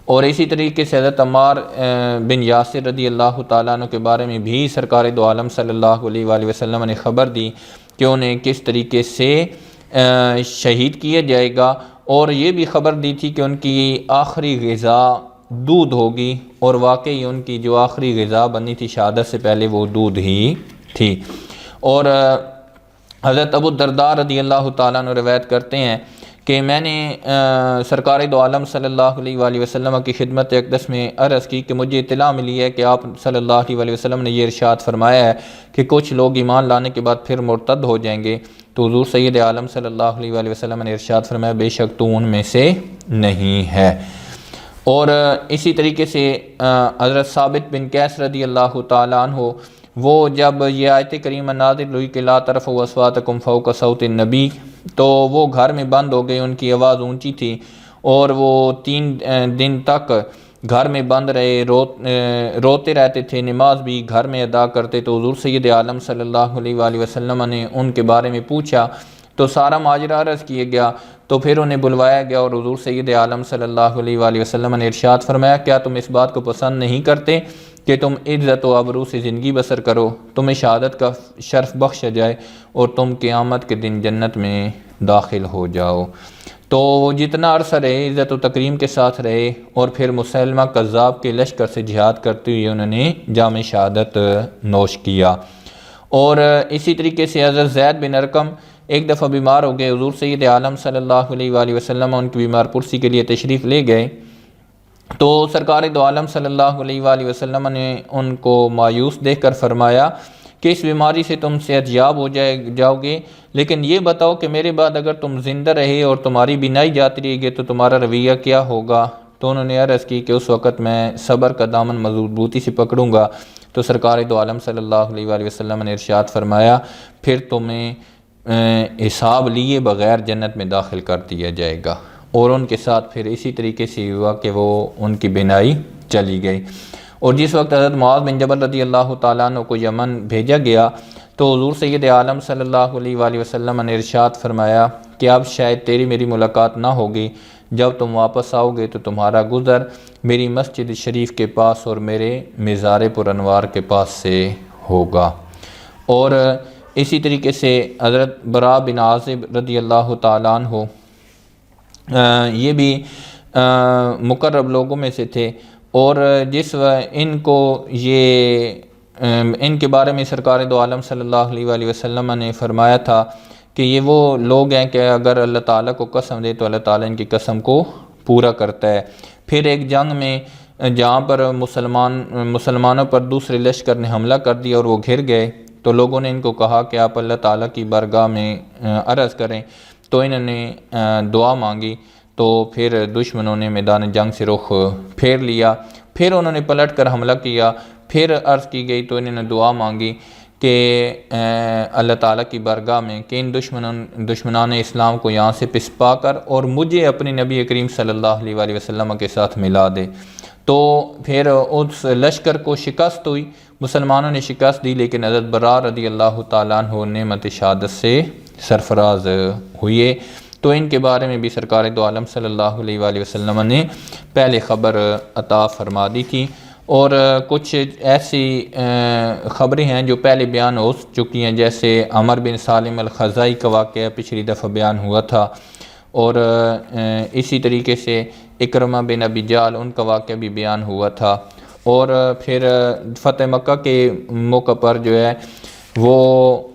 اور اسی طریقے سے حضرت عمار بن یاسر رضی اللہ تعالیٰ عنہ کے بارے میں بھی سرکار دو عالم صلی اللہ علیہ وآلہ وسلم نے خبر دی کہ انہیں کس طریقے سے شہید کیا جائے گا، اور یہ بھی خبر دی تھی کہ ان کی آخری غذا دودھ ہوگی، اور واقعی ان کی جو آخری غذا بنی تھی شہادت سے پہلے وہ دودھ ہی تھی۔ اور حضرت ابو الدرداء رضی اللہ تعالیٰ عنہ روایت کرتے ہیں کہ میں نے سرکار دو عالم صلی اللہ علیہ وآلہ وسلم کی خدمت اقدس میں عرض کی کہ مجھے اطلاع ملی ہے کہ آپ صلی اللہ علیہ وآلہ وسلم نے یہ ارشاد فرمایا ہے کہ کچھ لوگ ایمان لانے کے بعد پھر مرتد ہو جائیں گے، تو حضور سید عالم صلی اللہ علیہ وآلہ وسلم نے ارشاد فرمایا بے شک تو ان میں سے نہیں ہے۔ اور اسی طریقے سے حضرت ثابت بن قیس رضی اللہ تعالیٰ عنہ، وہ جب یہ آیت کریمہ نازل ہوئی کہ لا ترفعوا اصواتکم فوق صوت النبی، تو وہ گھر میں بند ہو گئے، ان کی آواز اونچی تھی، اور وہ 3 دن تک گھر میں بند رہے، روتے رہتے تھے، نماز بھی گھر میں ادا کرتے۔ تو حضور سید عالم صلی اللہ علیہ وآلہ وسلم نے ان کے بارے میں پوچھا تو سارا ماجرا عرض کیا گیا، تو پھر انہیں بلوایا گیا، اور حضور سید عالم صلی اللہ علیہ وآلہ وسلم نے ارشاد فرمایا کیا تم اس بات کو پسند نہیں کرتے کہ تم عزت و آبرو سے زندگی بسر کرو، تمہیں شہادت کا شرف بخشا جائے، اور تم قیامت کے دن جنت میں داخل ہو جاؤ۔ تو وہ جتنا عرصہ رہے عزت و تکریم کے ساتھ رہے، اور پھر مسلمہ کذاب کے لشکر سے جہاد کرتے ہوئے انہوں نے جام شہادت نوش کیا۔ اور اسی طریقے سے حضرت زید بن ارقم ایک دفعہ بیمار ہو گئے، حضور سید عالم صلی اللہ علیہ وآلہ وسلم ان کی بیمار پرسی کے لیے تشریف لے گئے، تو سرکار دو عالم صلی اللہ علیہ وآلہ وسلم نے ان کو مایوس دیکھ کر فرمایا کہ اس بیماری سے تم صحت یاب ہو جاؤ گے، لیکن یہ بتاؤ کہ میرے بعد اگر تم زندہ رہے اور تمہاری بینائی جاتی رہے گی تو تمہارا رویہ کیا ہوگا؟ تو انہوں نے عرض کی کہ اس وقت میں صبر کا دامن مضبوطی سے پکڑوں گا۔ تو سرکار دو عالم صلی اللہ علیہ وآلہ وسلم نے ارشاد فرمایا پھر تمہیں حساب لیے بغیر جنت میں داخل کر دیا جائے گا، اور ان کے ساتھ پھر اسی طریقے سے ہوا کہ وہ ان کی بینائی چلی گئی۔ اور جس وقت حضرت معاذ بن جبل رضی اللہ تعالیٰ عنہ کو یمن بھیجا گیا تو حضور سید عالم صلی اللہ علیہ وآلہ وسلم نے ارشاد فرمایا کہ اب شاید تیری میری ملاقات نہ ہوگی، جب تم واپس آؤ گے تو تمہارا گزر میری مسجد شریف کے پاس اور میرے مزار پر انوار کے پاس سے ہوگا۔ اور اسی طریقے سے حضرت براء بن عازب رضی اللہ تعالیٰ عنہ یہ بھی مقرب لوگوں میں سے تھے، اور ان کو ان کے بارے میں سرکار دو عالم صلی اللہ علیہ وآلہ وسلم نے فرمایا تھا کہ یہ وہ لوگ ہیں کہ اگر اللہ تعالیٰ کو قسم دے تو اللہ تعالیٰ ان کی قسم کو پورا کرتا ہے۔ پھر ایک جنگ میں جہاں پر مسلمانوں پر دوسرے لشکر نے حملہ کر دیا اور وہ گھر گئے، تو لوگوں نے ان کو کہا کہ آپ اللہ تعالیٰ کی بارگاہ میں عرض کریں، تو انہوں نے دعا مانگی، تو پھر دشمنوں نے میدان جنگ سے رخ پھیر لیا، پھر انہوں نے پلٹ کر حملہ کیا، پھر عرض کی گئی تو انہوں نے دعا مانگی کہ اللہ تعالیٰ کی بارگاہ میں کہ ان دشمنان اسلام کو یہاں سے پسپا کر اور مجھے اپنے نبی کریم صلی اللہ علیہ وآلہ وسلم کے ساتھ ملا دے۔ تو پھر اس لشکر کو شکست ہوئی، مسلمانوں نے شکست دی، لیکن حضرت براء رضی اللہ تعالیٰ عنہ نعمت شہادت سے سرفراز ہوئے۔ تو ان کے بارے میں بھی سرکار دو عالم صلی اللہ علیہ وآلہ وسلم نے پہلے خبر عطا فرما دی تھی، اور کچھ ایسی خبریں ہیں جو پہلے بیان ہو چکی ہیں، جیسے عمر بن سالم الخزائی کا واقعہ پچھلی دفعہ بیان ہوا تھا، اور اسی طریقے سے اکرمہ بن ابی جہل ان کا واقعہ بھی بیان ہوا تھا۔ اور پھر فتح مکہ کے موقع پر جو ہے وہ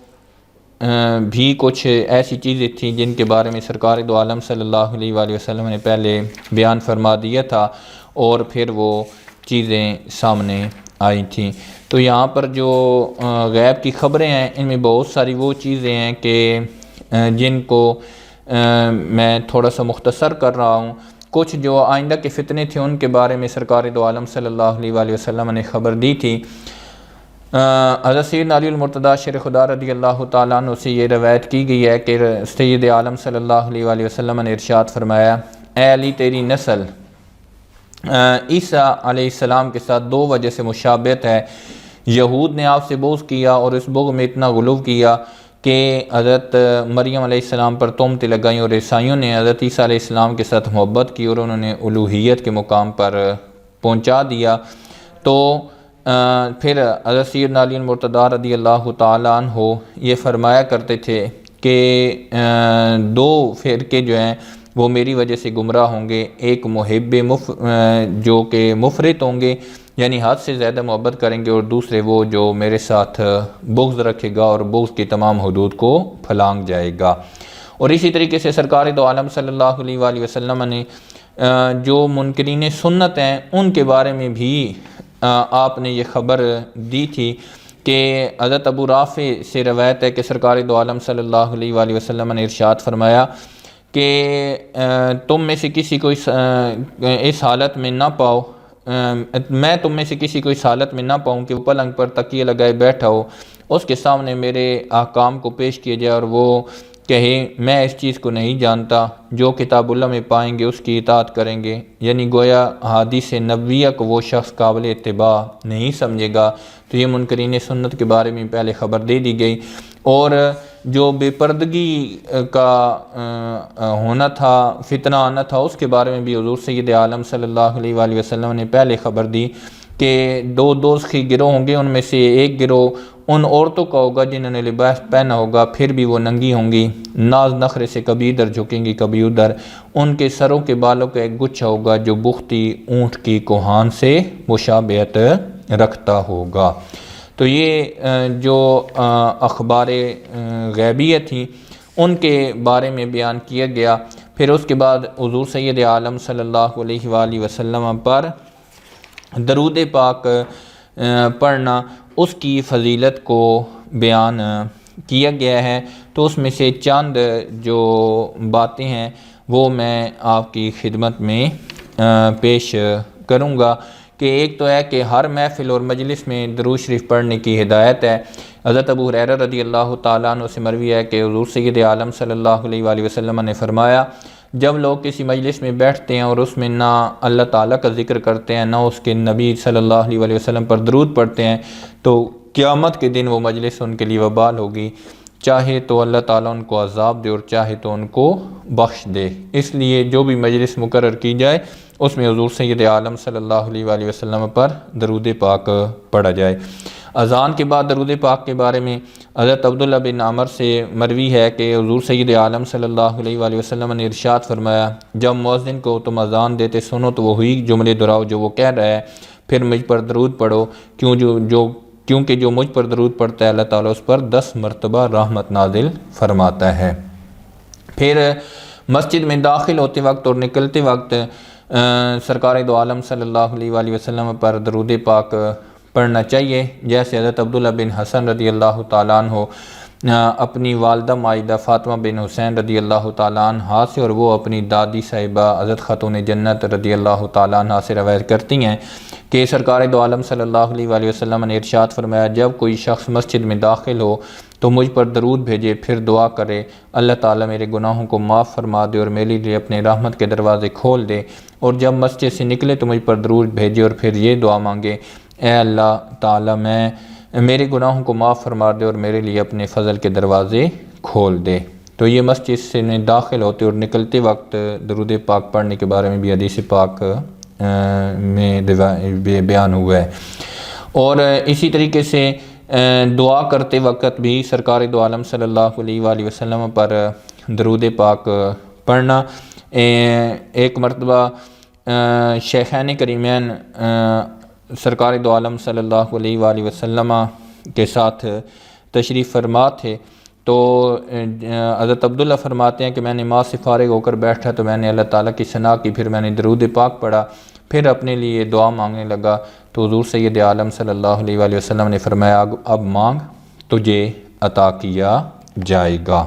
بھی کچھ ایسی چیزیں تھیں جن کے بارے میں سرکار دو عالم صلی اللہ علیہ وآلہ وسلم نے پہلے بیان فرما دیا تھا، اور پھر وہ چیزیں سامنے آئی تھیں۔ تو یہاں پر جو غیب کی خبریں ہیں ان میں بہت ساری وہ چیزیں ہیں کہ جن کو میں تھوڑا سا مختصر کر رہا ہوں۔ کچھ جو آئندہ کے فتنے تھے ان کے بارے میں سرکار دو عالم صلی اللہ علیہ وآلہ وسلم نے خبر دی تھی۔ حضرت سیدنا علی المرتضیٰ شیر خدا رضی اللہ تعالیٰ عنہ سے یہ روایت کی گئی ہے کہ سید عالم صلی اللہ علیہ وآلہ وسلم نے ارشاد فرمایا اے علی تیری نسل عیسیٰ علیہ السلام کے ساتھ 2 وجہ سے مشابہت ہے۔ یہود نے آپ سے بغض کیا اور اس بغض میں اتنا غلو کیا کہ حضرت مریم علیہ السلام پر تہمتیں لگائیں اور عیسائیوں نے حضرت عیسیٰ علیہ السلام کے ساتھ محبت کی اور انہوں نے الوہیت کے مقام پر پہنچا دیا، تو پھر حضرت سیدنا علی المرتضیٰ رضی اللہ تعالیٰ عنہ یہ فرمایا کرتے تھے کہ دو فرقے جو ہیں وہ میری وجہ سے گمراہ ہوں گے، ایک محب جو کہ مفرط ہوں گے یعنی حد سے زیادہ محبت کریں گے، اور دوسرے وہ جو میرے ساتھ بغض رکھے گا اور بغض کی تمام حدود کو پھلانگ جائے گا۔ اور اسی طریقے سے سرکار دو عالم صلی اللہ علیہ وآلہ وسلم نے جو منکرین سنت ہیں ان کے بارے میں بھی آپ نے یہ خبر دی تھی کہ حضرت ابو رافع سے روایت ہے کہ سرکار دو عالم صلی اللہ علیہ وآلہ وسلم نے ارشاد فرمایا کہ تم میں سے کسی کو اس حالت میں نہ پاؤ، میں تم میں سے کسی کو اس حالت میں نہ پاؤں کہ وہ پلنگ پر تکیے لگائے بیٹھا ہو، اس کے سامنے میرے احکام کو پیش کیے جائے اور وہ کہے میں اس چیز کو نہیں جانتا، جو کتاب اللہ میں پائیں گے اس کی اطاعت کریں گے، یعنی گویا حدیث نبویہ کو وہ شخص قابل اتباع نہیں سمجھے گا۔ تو یہ منکرین سنت کے بارے میں پہلے خبر دے دی گئی، اور جو بے پردگی کا ہونا تھا، فتنہ آنا تھا، اس کے بارے میں بھی حضور سید عالم صلی اللہ علیہ وآلہ وسلم نے پہلے خبر دی کہ دو دوزخی گروہ ہوں گے، ان میں سے ایک گروہ ان عورتوں کا ہوگا جنہوں نے لباس پہنا ہوگا، پھر بھی وہ ننگی ہوں گی، ناز نخرے سے کبھی ادھر جھکیں گی کبھی ادھر، ان کے سروں کے بالوں کا ایک گچھا ہوگا جو بختی اونٹ کی کوہان سے مشابہت رکھتا ہوگا۔ تو یہ جو اخبار غیبیہ تھیں ان کے بارے میں بیان کیا گیا۔ پھر اس کے بعد حضور سید عالم صلی اللہ علیہ وآلہ وسلم پر درود پاک پڑھنا، اس کی فضیلت کو بیان کیا گیا ہے، تو اس میں سے چند جو باتیں ہیں وہ میں آپ کی خدمت میں پیش کروں گا کہ ایک تو ہے کہ ہر محفل اور مجلس میں درود شریف پڑھنے کی ہدایت ہے۔ حضرت ابو ہریرہ رضی اللہ تعالیٰ عنہ سے مروی ہے کہ حضور سید عالم صلی اللہ علیہ وآلہ وسلم نے فرمایا جب لوگ کسی مجلس میں بیٹھتے ہیں اور اس میں نہ اللہ تعالیٰ کا ذکر کرتے ہیں نہ اس کے نبی صلی اللہ علیہ وآلہ وسلم پر درود پڑھتے ہیں تو قیامت کے دن وہ مجلس ان کے لیے وبال ہوگی، چاہے تو اللہ تعالیٰ ان کو عذاب دے اور چاہے تو ان کو بخش دے۔ اس لیے جو بھی مجلس مقرر کی جائے اس میں حضور سید عالم صلی اللہ علیہ وآلہ وسلم پر درود پاک پڑھا جائے۔ اذان کے بعد درود پاک کے بارے میں حضرت عبداللہ بن عمر سے مروی ہے کہ حضور سید عالم صلی اللہ علیہ وآلہ وسلم نے ارشاد فرمایا جب مؤذن کو تم اذان دیتے سنو تو وہی جملے دہراؤ جو وہ کہہ رہا ہے، پھر مجھ پر درود پڑھو کیونکہ جو مجھ پر درود پڑھتا ہے اللہ تعالیٰ اس پر 10 مرتبہ رحمت نازل فرماتا ہے۔ پھر مسجد میں داخل ہوتے وقت اور نکلتے وقت سرکار دو عالم صلی اللہ علیہ وآلہ وسلم پر درود پاک پڑھنا چاہیے، جیسے حضرت عبداللہ بن حسن رضی اللہ تعالیٰ عنہ اپنی والدہ مائدہ فاطمہ بن حسین رضی اللہ تعالیٰ عنہ سے اور وہ اپنی دادی صاحبہ حضرت خاتون جنت رضی اللہ تعالیٰ عنہ سے روایت کرتی ہیں کہ سرکار دو عالم صلی اللہ علیہ وآلہ وسلم نے ارشاد فرمایا جب کوئی شخص مسجد میں داخل ہو تو مجھ پر درود بھیجے، پھر دعا کرے اللہ تعالیٰ میرے گناہوں کو معاف فرما دے اور میرے لیے اپنے رحمت کے دروازے کھول دے، اور جب مسجد سے نکلے تو مجھ پر درود بھیجے اور پھر یہ دعا مانگے اے اللہ تعالیٰ میرے گناہوں کو معاف فرما دے اور میرے لیے اپنے فضل کے دروازے کھول دے۔ تو یہ مسجد سے داخل ہوتے اور نکلتے وقت درود پاک پڑھنے کے بارے میں بھی حدیث پاک میں بیان ہوا ہے۔ اور اسی طریقے سے دعا کرتے وقت بھی سرکار دو عالم صلی اللہ علیہ وآلہ وسلم پر درود پاک پڑھنا۔ ایک مرتبہ شیخین کریمین سرکار دو عالم صلی اللہ علیہ وآلہ وسلم کے ساتھ تشریف فرما تھے، تو حضرت عبداللہ فرماتے ہیں کہ میں نماز سے فارغ ہو کر بیٹھا تو میں نے اللہ تعالیٰ کی ثنا کی، پھر میں نے درود پاک پڑھا، پھر اپنے لیے دعا مانگنے لگا تو حضور سید عالم صلی اللہ علیہ وآلہ وسلم نے فرمایا اب مانگ تجھے عطا کیا جائے گا۔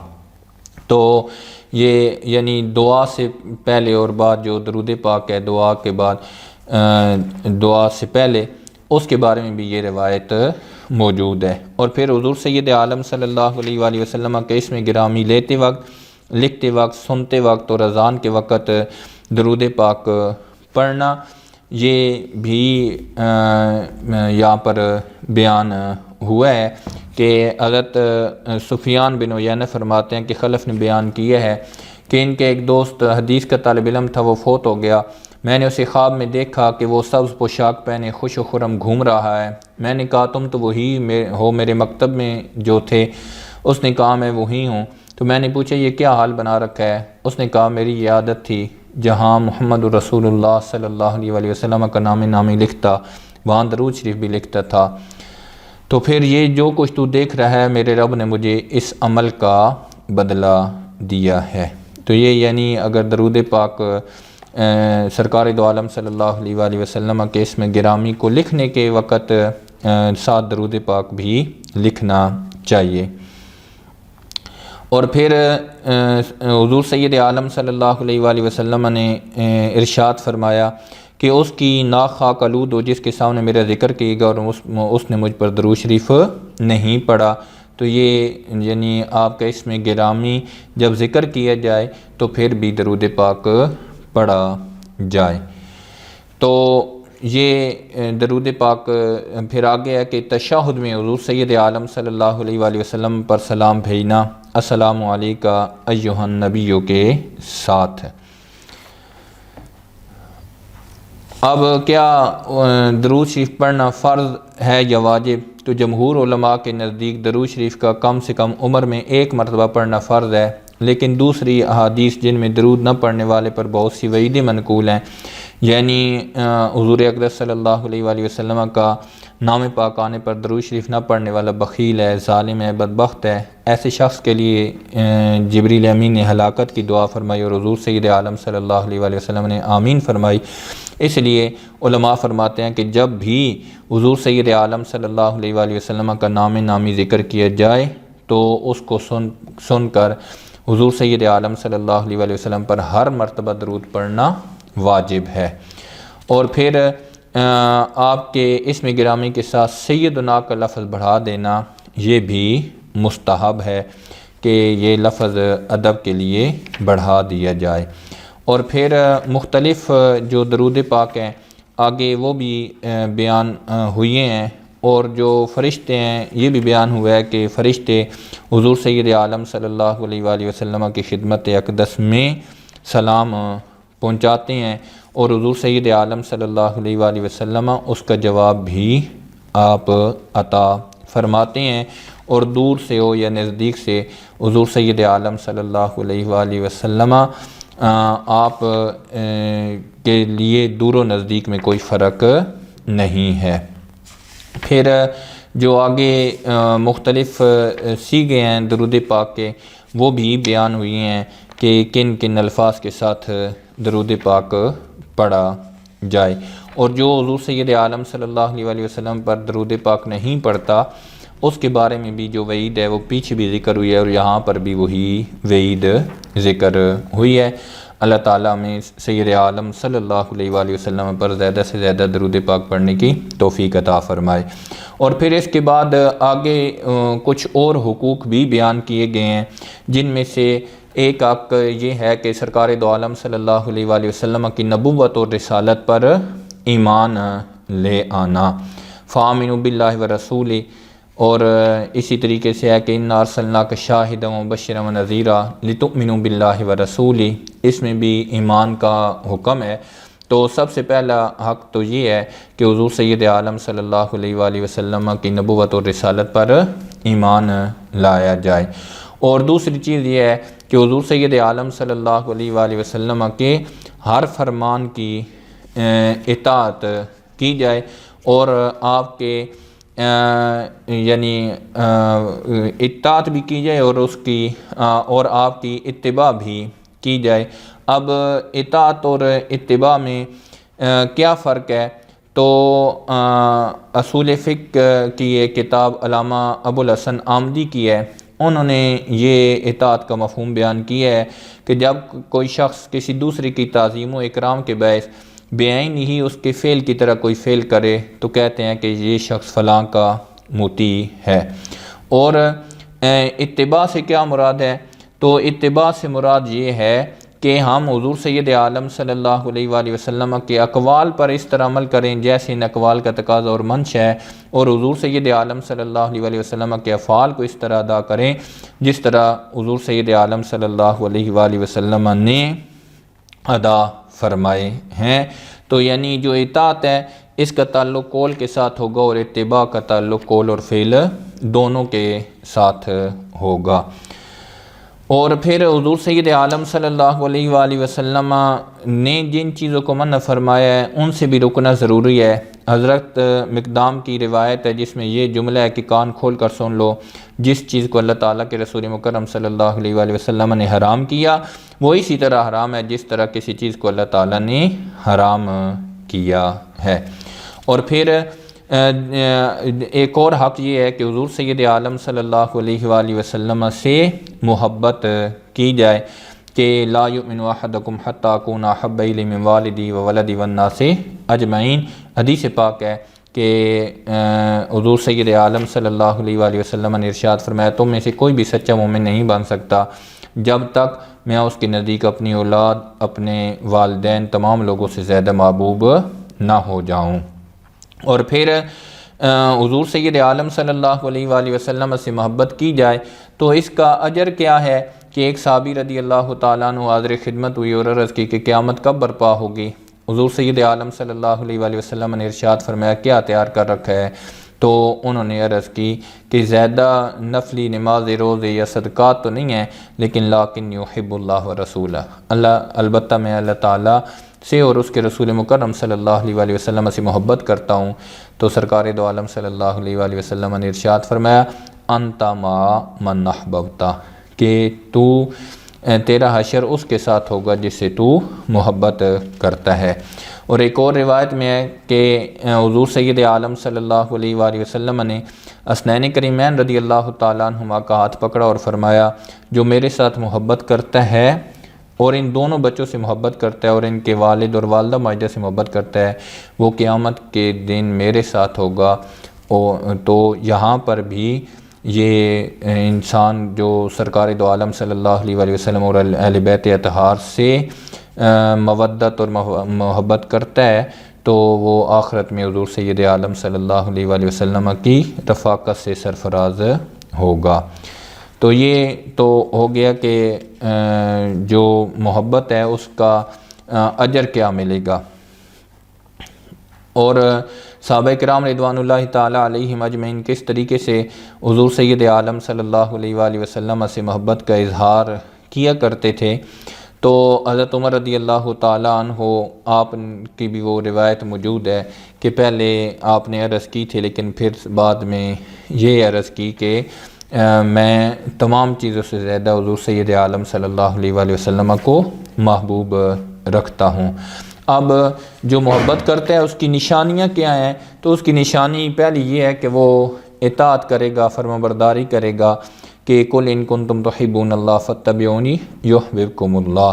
تو یہ یعنی دعا سے پہلے اور بعد جو درود پاک ہے دعا کے بعد دعا سے پہلے اس کے بارے میں بھی یہ روایت موجود ہے۔ اور پھر حضور سید عالم صلی اللہ علیہ وآلہ وسلم کے اسم گرامی لیتے وقت، لکھتے وقت، سنتے وقت اور اذان کے وقت درود پاک پڑھنا یہ بھی یہاں پر بیان ہوا ہے کہ حضرت سفیان بن عیینہ فرماتے ہیں کہ خلف نے بیان کیا ہے کہ ان کے ایک دوست حدیث کا طالب علم تھا، وہ فوت ہو گیا۔ میں نے اسے خواب میں دیکھا کہ وہ سبز پوشاک پہنے خوش و خرم گھوم رہا ہے۔ میں نے کہا تم تو وہی ہو میرے مکتب میں جو تھے؟ اس نے کہا میں وہی ہوں۔ تو میں نے پوچھا یہ کیا حال بنا رکھا ہے؟ اس نے کہا میری یہ عادت تھی، جہاں محمد رسول اللہ صلی اللہ علیہ وسلم کا نامی لکھتا وہاں درود شریف بھی لکھتا تھا۔ تو پھر یہ جو کچھ تو دیکھ رہا ہے میرے رب نے مجھے اس عمل کا بدلہ دیا ہے۔ تو یہ یعنی اگر درود پاک سرکار دو عالم صلی اللہ علیہ وآلہ وسلم کے اسم گرامی کو لکھنے کے وقت ساتھ درود پاک بھی لکھنا چاہیے۔ اور پھر حضور سید عالم صلی اللہ علیہ وآلہ وسلم نے ارشاد فرمایا کہ اس کی ناک خاک آلود ہو جس کے سامنے میرا ذکر کیے گا اور اس نے مجھ پر درود شریف نہیں پڑھا۔ تو یہ یعنی آپ کا اسم گرامی جب ذکر کیا جائے تو پھر بھی درود پاک پڑھا جائے۔ تو یہ درود پاک پھر آگے ہے کہ تشہد میں حضور سید عالم صلی اللہ علیہ وآلہ وسلم پر سلام بھیجنا السلام علیکہ ایھا النبی کے ساتھ۔ اب کیا درود شریف پڑھنا فرض ہے یا واجب؟ تو جمہور علماء کے نزدیک درود شریف کا کم سے کم عمر میں ایک مرتبہ پڑھنا فرض ہے، لیکن دوسری احادیث جن میں درود نہ پڑھنے والے پر بہت سی وعیدیں منقول ہیں، یعنی حضور اقدس صلی اللہ علیہ وآلہ وسلم کا نام پاک آنے پر درود شریف نہ پڑھنے والا بخیل ہے، ظالم ہے، بدبخت ہے، ایسے شخص کے لیے جبریل امین نے ہلاکت کی دعا فرمائی اور حضور سید عالم صلی اللہ علیہ وآلہ وسلم نے آمین فرمائی۔ اس لیے علماء فرماتے ہیں کہ جب بھی حضور سید عالم صلی اللہ علیہ وآلہ وسلم کا نامی ذکر کیا جائے تو اس کو سن کر حضور سید عالم صلی اللہ علیہ وآلہ وسلم پر ہر مرتبہ درود پڑھنا واجب ہے۔ اور پھر آپ کے اسم گرامی کے ساتھ سیدنا کا لفظ بڑھا دینا یہ بھی مستحب ہے کہ یہ لفظ ادب کے لیے بڑھا دیا جائے۔ اور پھر مختلف جو درود پاک ہیں آگے وہ بھی بیان ہوئے ہیں، اور جو فرشتے ہیں یہ بھی بیان ہوا ہے کہ فرشتے حضور سید عالم صلی اللہ علیہ وآلہ وسلم کی خدمت اقدس میں سلام پہنچاتے ہیں اور حضور سید عالم صلی اللہ علیہ وآلہ وسلم اس کا جواب بھی آپ عطا فرماتے ہیں، اور دور سے ہو یا نزدیک سے حضور سید عالم صلی اللہ علیہ وآلہ وسلم آپ کے لیے دور و نزدیک میں کوئی فرق نہیں ہے۔ پھر جو آگے مختلف سیغے ہیں درود پاک کے وہ بھی بیان ہوئی ہیں کہ کن کن الفاظ کے ساتھ درود پاک پڑھا جائے، اور جو حضور سید عالم صلی اللہ علیہ وآلہ وسلم پر درود پاک نہیں پڑھتا اس کے بارے میں بھی جو وعید ہے وہ پیچھے بھی ذکر ہوئی ہے اور یہاں پر بھی وہی وعید ذکر ہوئی ہے۔ اللہ تعالیٰ میں سید عالم صلی اللہ علیہ وآلہ وسلم پر زیادہ سے زیادہ درود پاک پڑھنے کی توفیق عطا فرمائے۔ اور پھر اس کے بعد آگے کچھ اور حقوق بھی بیان کیے گئے ہیں، جن میں سے ایک حق یہ ہے کہ سرکار دو عالم صلی اللہ علیہ وآلہ وسلم کی نبوت اور رسالت پر ایمان لے آنا، فآمنوا باللہ ورسولہ۔ اور اسی طریقے سے ہے کہ انا ارسلناک شاہدا ومبشرا ونذیرا لتؤمنوا باللہ ورسولہ، اس میں بھی ایمان کا حکم ہے۔ تو سب سے پہلا حق تو یہ ہے کہ حضور سید عالم صلی اللہ علیہ وآلہ وسلم کی نبوت اور رسالت پر ایمان لایا جائے، اور دوسری چیز یہ ہے کہ حضور سید عالم صلی اللہ علیہ وآلہ وسلم کے ہر فرمان کی اطاعت کی جائے، اور آپ کے یعنی اطاعت بھی کی جائے اور اس کی اور آپ کی اتباع بھی کی جائے۔ اب اطاعت اور اتباع میں کیا فرق ہے؟ تو اصول فقہ کی ایک کتاب علامہ ابو الحسن آمدی کی ہے، انہوں نے یہ اطاعت کا مفہوم بیان کیا ہے کہ جب کوئی شخص کسی دوسرے کی تعظیم و اکرام کے باعث بعین ہی اس کے فعل کی طرح کوئی فعل کرے تو کہتے ہیں کہ یہ شخص فلاں کا مطیع ہے۔ اور اتباع سے کیا مراد ہے؟ تو اتباع سے مراد یہ ہے کہ ہم حضور سید عالم صلی اللہ علیہ وآلہ وسلم کے اقوال پر اس طرح عمل کریں جیسے ان اقوال کا تقاضا اور منش ہے، اور حضور سید عالم صلی اللہ علیہ وآلہ وسلم کے افعال کو اس طرح ادا کریں جس طرح حضور سید عالم صلی اللہ علیہ وآلہ وسلم نے ادا فرمائے ہیں۔ تو یعنی جو اطاعت ہے اس کا تعلق قول کے ساتھ ہوگا اور اتباع کا تعلق قول اور فعل دونوں کے ساتھ ہوگا۔ اور پھر حضور سید عالم صلی اللہ علیہ وآلہ وسلم نے جن چیزوں کو منع فرمایا ہے ان سے بھی رکنا ضروری ہے۔ حضرت مقدام کی روایت ہے جس میں یہ جملہ ہے کہ کان کھول کر سن لو، جس چیز کو اللہ تعالیٰ کے رسول مکرم صلی اللہ علیہ وآلہ وسلم نے حرام کیا وہ اسی طرح حرام ہے جس طرح کسی چیز کو اللہ تعالیٰ نے حرام کیا ہے۔ اور پھر ایک اور حق یہ ہے کہ حضور سید عالم صلی اللہ علیہ وآلہ وسلم سے محبت کی جائے کہ لا یؤمن احدکم حتی اکون احب الیہ من والدی وولدی والناس اجمعین، حدیث پاک ہے کہ حضور سید عالم صلی اللہ علیہ وآلہ وسلم نے ارشاد فرمایا تم میں سے کوئی بھی سچا مومن نہیں بن سکتا جب تک میں اس کے نزدیک اپنی اولاد، اپنے والدین، تمام لوگوں سے زیادہ محبوب نہ ہو جاؤں۔ اور پھر حضور سید عالم صلی اللہ علیہ وآلہ وسلم سے محبت کی جائے تو اس کا اجر کیا ہے کہ ایک صحابی رضی اللہ تعالیٰ عنہ حاضر خدمت ہوئی اور عرض کی کہ قیامت کب برپا ہوگی؟ حضور سید عالم صلی اللہ علیہ وآلہ وسلم نے ارشاد فرمایا کیا تیار کر رکھا ہے؟ تو انہوں نے عرض کی کہ زیادہ نفلی نماز روزے یا صدقات تو نہیں ہیں لیکن لیکن یحب اللہ و رسولہ، البتہ میں اللہ تعالیٰ سے اور اس کے رسول مکرم صلی اللہ علیہ وآلہ وسلم سے محبت کرتا ہوں۔ تو سرکار دو عالم صلی اللہ علیہ وآلہ وسلم نے ارشاد فرمایا انت مع من احببت، کہ تیرا حشر اس کے ساتھ ہوگا جس سے تو محبت کرتا ہے۔ اور ایک اور روایت میں ہے کہ حضور سید عالم صلی اللہ علیہ وآلہ وسلم نے حسنین کریمین رضی اللہ تعالیٰ عنہما کا ہاتھ پکڑا اور فرمایا جو میرے ساتھ محبت کرتا ہے اور ان دونوں بچوں سے محبت کرتا ہے اور ان کے والد اور والدہ ماجدہ سے محبت کرتا ہے وہ قیامت کے دن میرے ساتھ ہوگا۔ تو یہاں پر بھی یہ انسان جو سرکار دو عالم صلی اللہ علیہ وآلہ وسلم اور اہل بیت اطہار سے مودت اور محبت کرتا ہے تو وہ آخرت میں حضور سید عالم صلی اللہ علیہ وآلہ وسلم کی رفاقت سے سرفراز ہوگا۔ تو یہ تو ہو گیا کہ جو محبت ہے اس کا اجر کیا ملے گا۔ اور صحابہ کرام رضوان اللہ تعالیٰ علیہم اجمعین کس طریقے سے حضور سید عالم صلی اللہ علیہ وآلہ وسلم سے محبت کا اظہار کیا کرتے تھے، تو حضرت عمر رضی اللہ تعالیٰ عنہ آپ کی بھی وہ روایت موجود ہے کہ پہلے آپ نے عرض کی تھی لیکن پھر بعد میں یہ عرض کی کہ میں تمام چیزوں سے زیادہ حضور سید عالم صلی اللہ علیہ وآلہ وسلم کو محبوب رکھتا ہوں۔ اب جو محبت کرتا ہے اس کی نشانیاں کیا ہیں؟ تو اس کی نشانی پہلی یہ ہے کہ وہ اطاعت کرے گا، فرمانبرداری کرے گا کہ قل ان کنتم تحبون اللہ فاتبعونی یحببکم اللہ،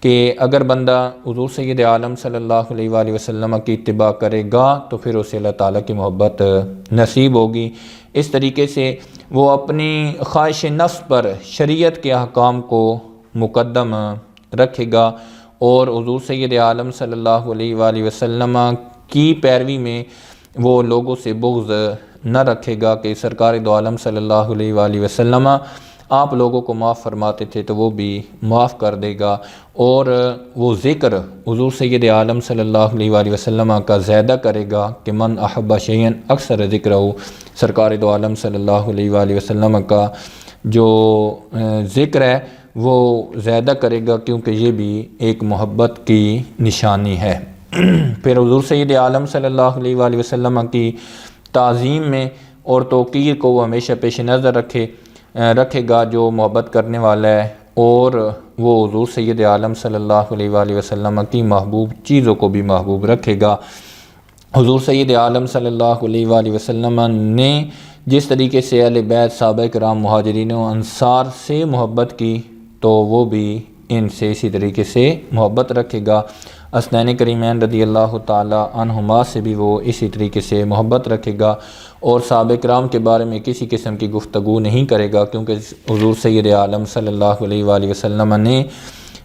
کہ اگر بندہ حضور سید عالم صلی اللہ علیہ وآلہ وسلم کی اتباع کرے گا تو پھر اسے اللہ تعالیٰ کی محبت نصیب ہوگی۔ اس طریقے سے وہ اپنی خواہش نفس پر شریعت کے احکام کو مقدم رکھے گا اور حضور سید عالم صلی اللہ علیہ وآلہ وسلم کی پیروی میں وہ لوگوں سے بغض نہ رکھے گا کہ سرکار دو عالم صلی اللہ علیہ وآلہ وسلم آپ لوگوں کو معاف فرماتے تھے تو وہ بھی معاف کر دے گا، اور وہ ذکر حضور سید عالم صلی اللہ علیہ وآلہ وسلم کا زیادہ کرے گا کہ من احب شیئا اکثر ذکرہ، سرکار دو عالم صلی اللہ علیہ وآلہ وسلم کا جو ذکر ہے وہ زیادہ کرے گا کیونکہ یہ بھی ایک محبت کی نشانی ہے۔ پھر حضور سید عالم صلی اللہ علیہ وآلہ وسلم کی تعظیم میں اور توقیر کو وہ ہمیشہ پیش نظر رکھے گا جو محبت کرنے والا ہے، اور وہ حضور سید عالم صلی اللہ علیہ وآلہ وسلم کی محبوب چیزوں کو بھی محبوب رکھے گا۔ حضور سید عالم صلی اللہ علیہ وآلہ وسلم نے جس طریقے سے اہل بیت صحابہ کرام مہاجرین و انصار سے محبت کی تو وہ بھی ان سے اسی طریقے سے محبت رکھے گا۔ حسنین کریمین رضی اللہ تعالیٰ عنہما سے بھی وہ اسی طریقے سے محبت رکھے گا، اور صحابہ کرام کے بارے میں کسی قسم کی گفتگو نہیں کرے گا کیونکہ حضور سید عالم صلی اللہ علیہ وآلہ وسلم نے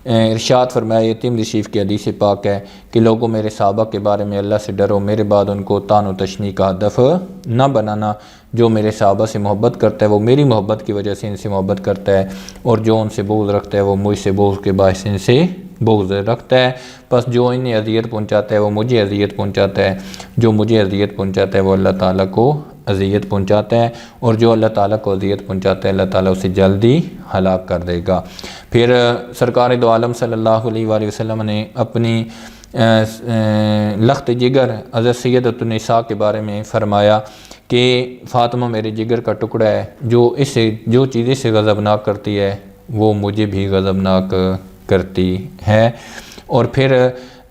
ارشاد فرمایا، یہ ترمذی شریف کی حدیث پاک ہے کہ لوگوں میرے صحابہ کے بارے میں اللہ سے ڈرو، میرے بعد ان کو طعن و تشنیع کا ہدف نہ بنانا۔ جو میرے صحابہ سے محبت کرتا ہے وہ میری محبت کی وجہ سے ان سے محبت کرتا ہے، اور جو ان سے بغض رکھتا ہے وہ مجھ سے بغض کے باعث ان سے بغض رکھتا ہے۔ پس جو انہیں اذیت پہنچاتا ہے وہ مجھے اذیت پہنچاتا ہے، جو مجھے اذیت پہنچاتا ہے وہ اللہ تعالیٰ کو اذیت پہنچاتا ہے، اور جو اللہ تعالیٰ کو اذیت پہنچاتا ہے اللہ تعالیٰ اسے جلدی ہلاک کر دے گا۔ پھر سرکار دو عالم صلی اللہ علیہ وآلہ وسلم نے اپنی لخت جگر حضرت سیدۃ النساء کے بارے میں فرمایا کہ فاطمہ میرے جگر کا ٹکڑا ہے، جو چیز اسے غضبناک کرتی ہے وہ مجھے بھی غضبناک کرتی ہے۔ اور پھر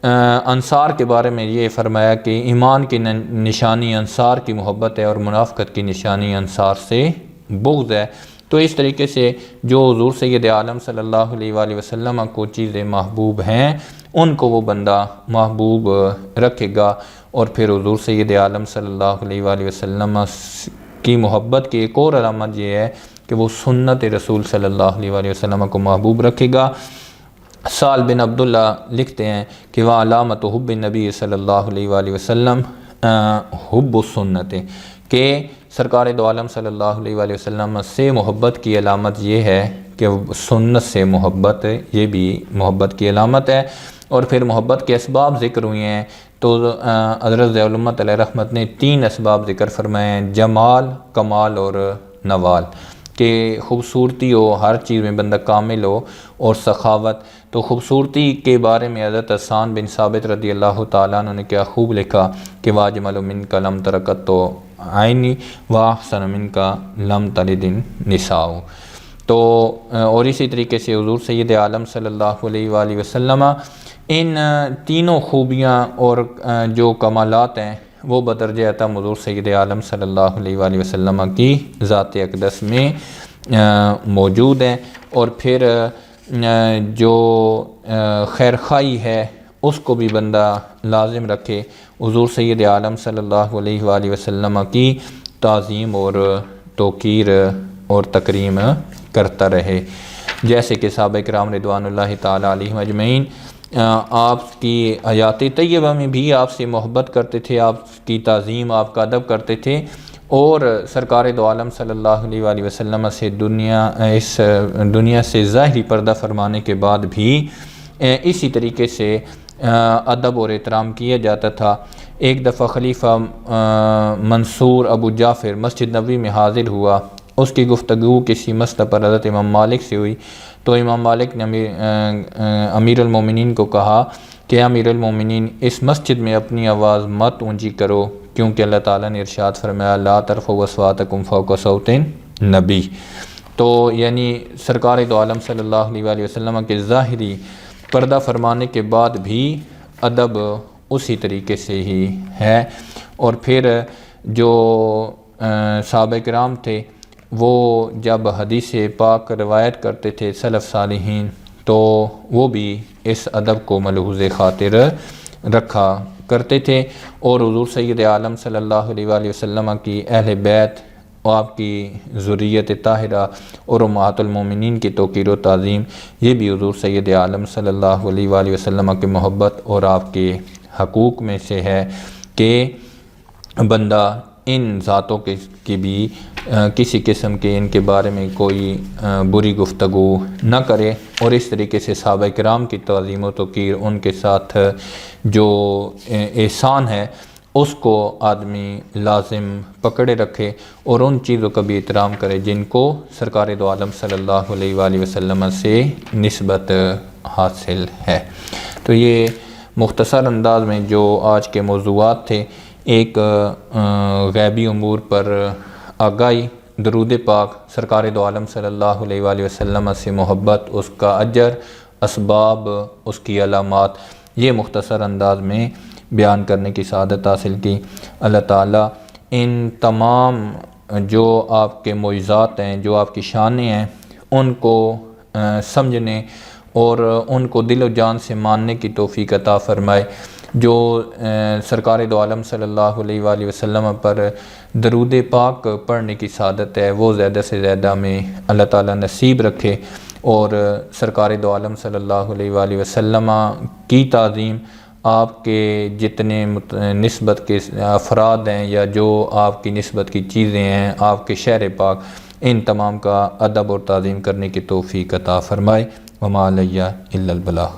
انصار کے بارے میں یہ فرمایا کہ ایمان کی نشانی انصار کی محبت ہے، اور منافقت کی نشانی انصار سے بغض ہے۔ تو اس طریقے سے جو حضور سید عالم صلی اللہ علیہ وآلہ وسلم کو چیزیں محبوب ہیں ان کو وہ بندہ محبوب رکھے گا۔ اور پھر حضور سید عالم صلی اللہ علیہ وآلہ وسلم کی محبت کی ایک اور علامت یہ ہے کہ وہ سنت رسول صلی اللہ علیہ وآلہ وسلم کو محبوب رکھے گا۔ سال بن عبداللہ لکھتے ہیں کہ وہ علامت حب نبی صلی اللہ علیہ وآلہ وسلم حب السنت، کہ سرکار دو عالم صلی اللہ علیہ وآلہ وسلم سے محبت کی علامت یہ ہے کہ سنت سے محبت یہ بھی محبت کی علامت ہے۔ اور پھر محبت کے اسباب ذکر ہوئے ہیں، تو حضرت ضیاء الامت علیہ رحمت نے 3 اسباب ذکر فرمائے ہیں، جمال، کمال اور نوال، کہ خوبصورتی ہو، ہر چیز میں بندہ کامل ہو، اور سخاوت۔ تو خوبصورتی کے بارے میں حضرت حسان بن ثابت رضی اللہ تعالیٰ عنہ نے کیا خوب لکھا کہ واجمل منک لم ترکت تو عینی واحسن منک لم تلد النساء۔ تو اور اسی طریقے سے حضور سید عالم صلی اللہ علیہ وآلہ وسلم ان تینوں خوبیاں اور جو کمالات ہیں وہ بدرجہ عطا حضور سید عالم صلی اللہ علیہ وآلہ وسلم کی ذات اقدس میں موجود ہیں۔ اور پھر جو خیرخواہی ہے اس کو بھی بندہ لازم رکھے، حضور سید عالم صلی اللہ علیہ وآلہ وسلم کی تعظیم اور توقیر اور تکریم کرتا رہے، جیسے کہ صحابہ کرام رضوان اللہ تعالیٰ علیہم اجمعین آپ کی حیات طیبہ میں بھی آپ سے محبت کرتے تھے، آپ کی تعظیم، آپ کا ادب کرتے تھے، اور سرکار دو عالم صلی اللہ علیہ وآلہ وسلم سے اس دنیا سے ظاہری پردہ فرمانے کے بعد بھی اسی طریقے سے ادب اور احترام کیا جاتا تھا۔ ایک دفعہ خلیفہ منصور ابو جعفر مسجد نبوی میں حاضر ہوا، اس کی گفتگو کسی مسئلہ پر حضرت امام مالک سے ہوئی، تو امام مالک نے امیر المومنین کو کہا کہ امیر المومنین اس مسجد میں اپنی آواز مت اونچی کرو، کیونکہ اللہ تعالیٰ نے ارشاد فرمایا لا ترفعوا اصواتکم فوق صوت النبی۔ تو یعنی سرکار دو عالم صلی اللہ علیہ وآلہ وسلم کے ظاہری پردہ فرمانے کے بعد بھی ادب اسی طریقے سے ہی ہے۔ اور پھر جو صحابہ کرام تھے وہ جب حدیث پاک روایت کرتے تھے سلف صالحین، تو وہ بھی اس ادب کو ملحوظ خاطر رکھا کرتے تھے، اور حضور سید عالم صلی اللہ علیہ وآلہ وسلم کی اہل بیت اور آپ کی ذریت طاہرہ اور امہات المومنین کی توقیر و تعظیم یہ بھی حضور سید عالم صلی اللہ علیہ وآلہ وسلم کی محبت اور آپ کے حقوق میں سے ہے کہ بندہ ان ذاتوں کی بھی کسی قسم کے ان کے بارے میں کوئی بری گفتگو نہ کرے، اور اس طریقے سے صحابہ کرام کی تعظیم و توقیر، ان کے ساتھ جو احسان ہے اس کو آدمی لازم پکڑے رکھے، اور ان چیزوں کا بھی احترام کرے جن کو سرکار دو عالم صلی اللہ علیہ وآلہ وسلم سے نسبت حاصل ہے۔ تو یہ مختصر انداز میں جو آج کے موضوعات تھے، ایک غیبی امور پر آگاہی، درود پاک، سرکار دو عالم صلی اللہ علیہ وآلہ وسلم سے محبت، اس کا اجر، اسباب، اس کی علامات، یہ مختصر انداز میں بیان کرنے کی سعادت حاصل کی۔ اللہ تعالیٰ ان تمام جو آپ کے معجزات ہیں، جو آپ کی شانیں ہیں، ان کو سمجھنے اور ان کو دل و جان سے ماننے کی توفیق عطا فرمائے۔ جو سرکار دو عالم صلی اللہ علیہ وآلہ وسلم پر درود پاک پڑھنے کی سعادت ہے وہ زیادہ سے زیادہ میں اللہ تعالیٰ نصیب رکھے، اور سرکار دو عالم صلی اللہ علیہ وآلہ وسلم کی تعظیم، آپ کے جتنے نسبت کے افراد ہیں یا جو آپ کی نسبت کی چیزیں ہیں، آپ کے شہر پاک، ان تمام کا ادب اور تعظیم کرنے کی توفیق عطا فرمائے۔ وما علیہ الا البلاغ۔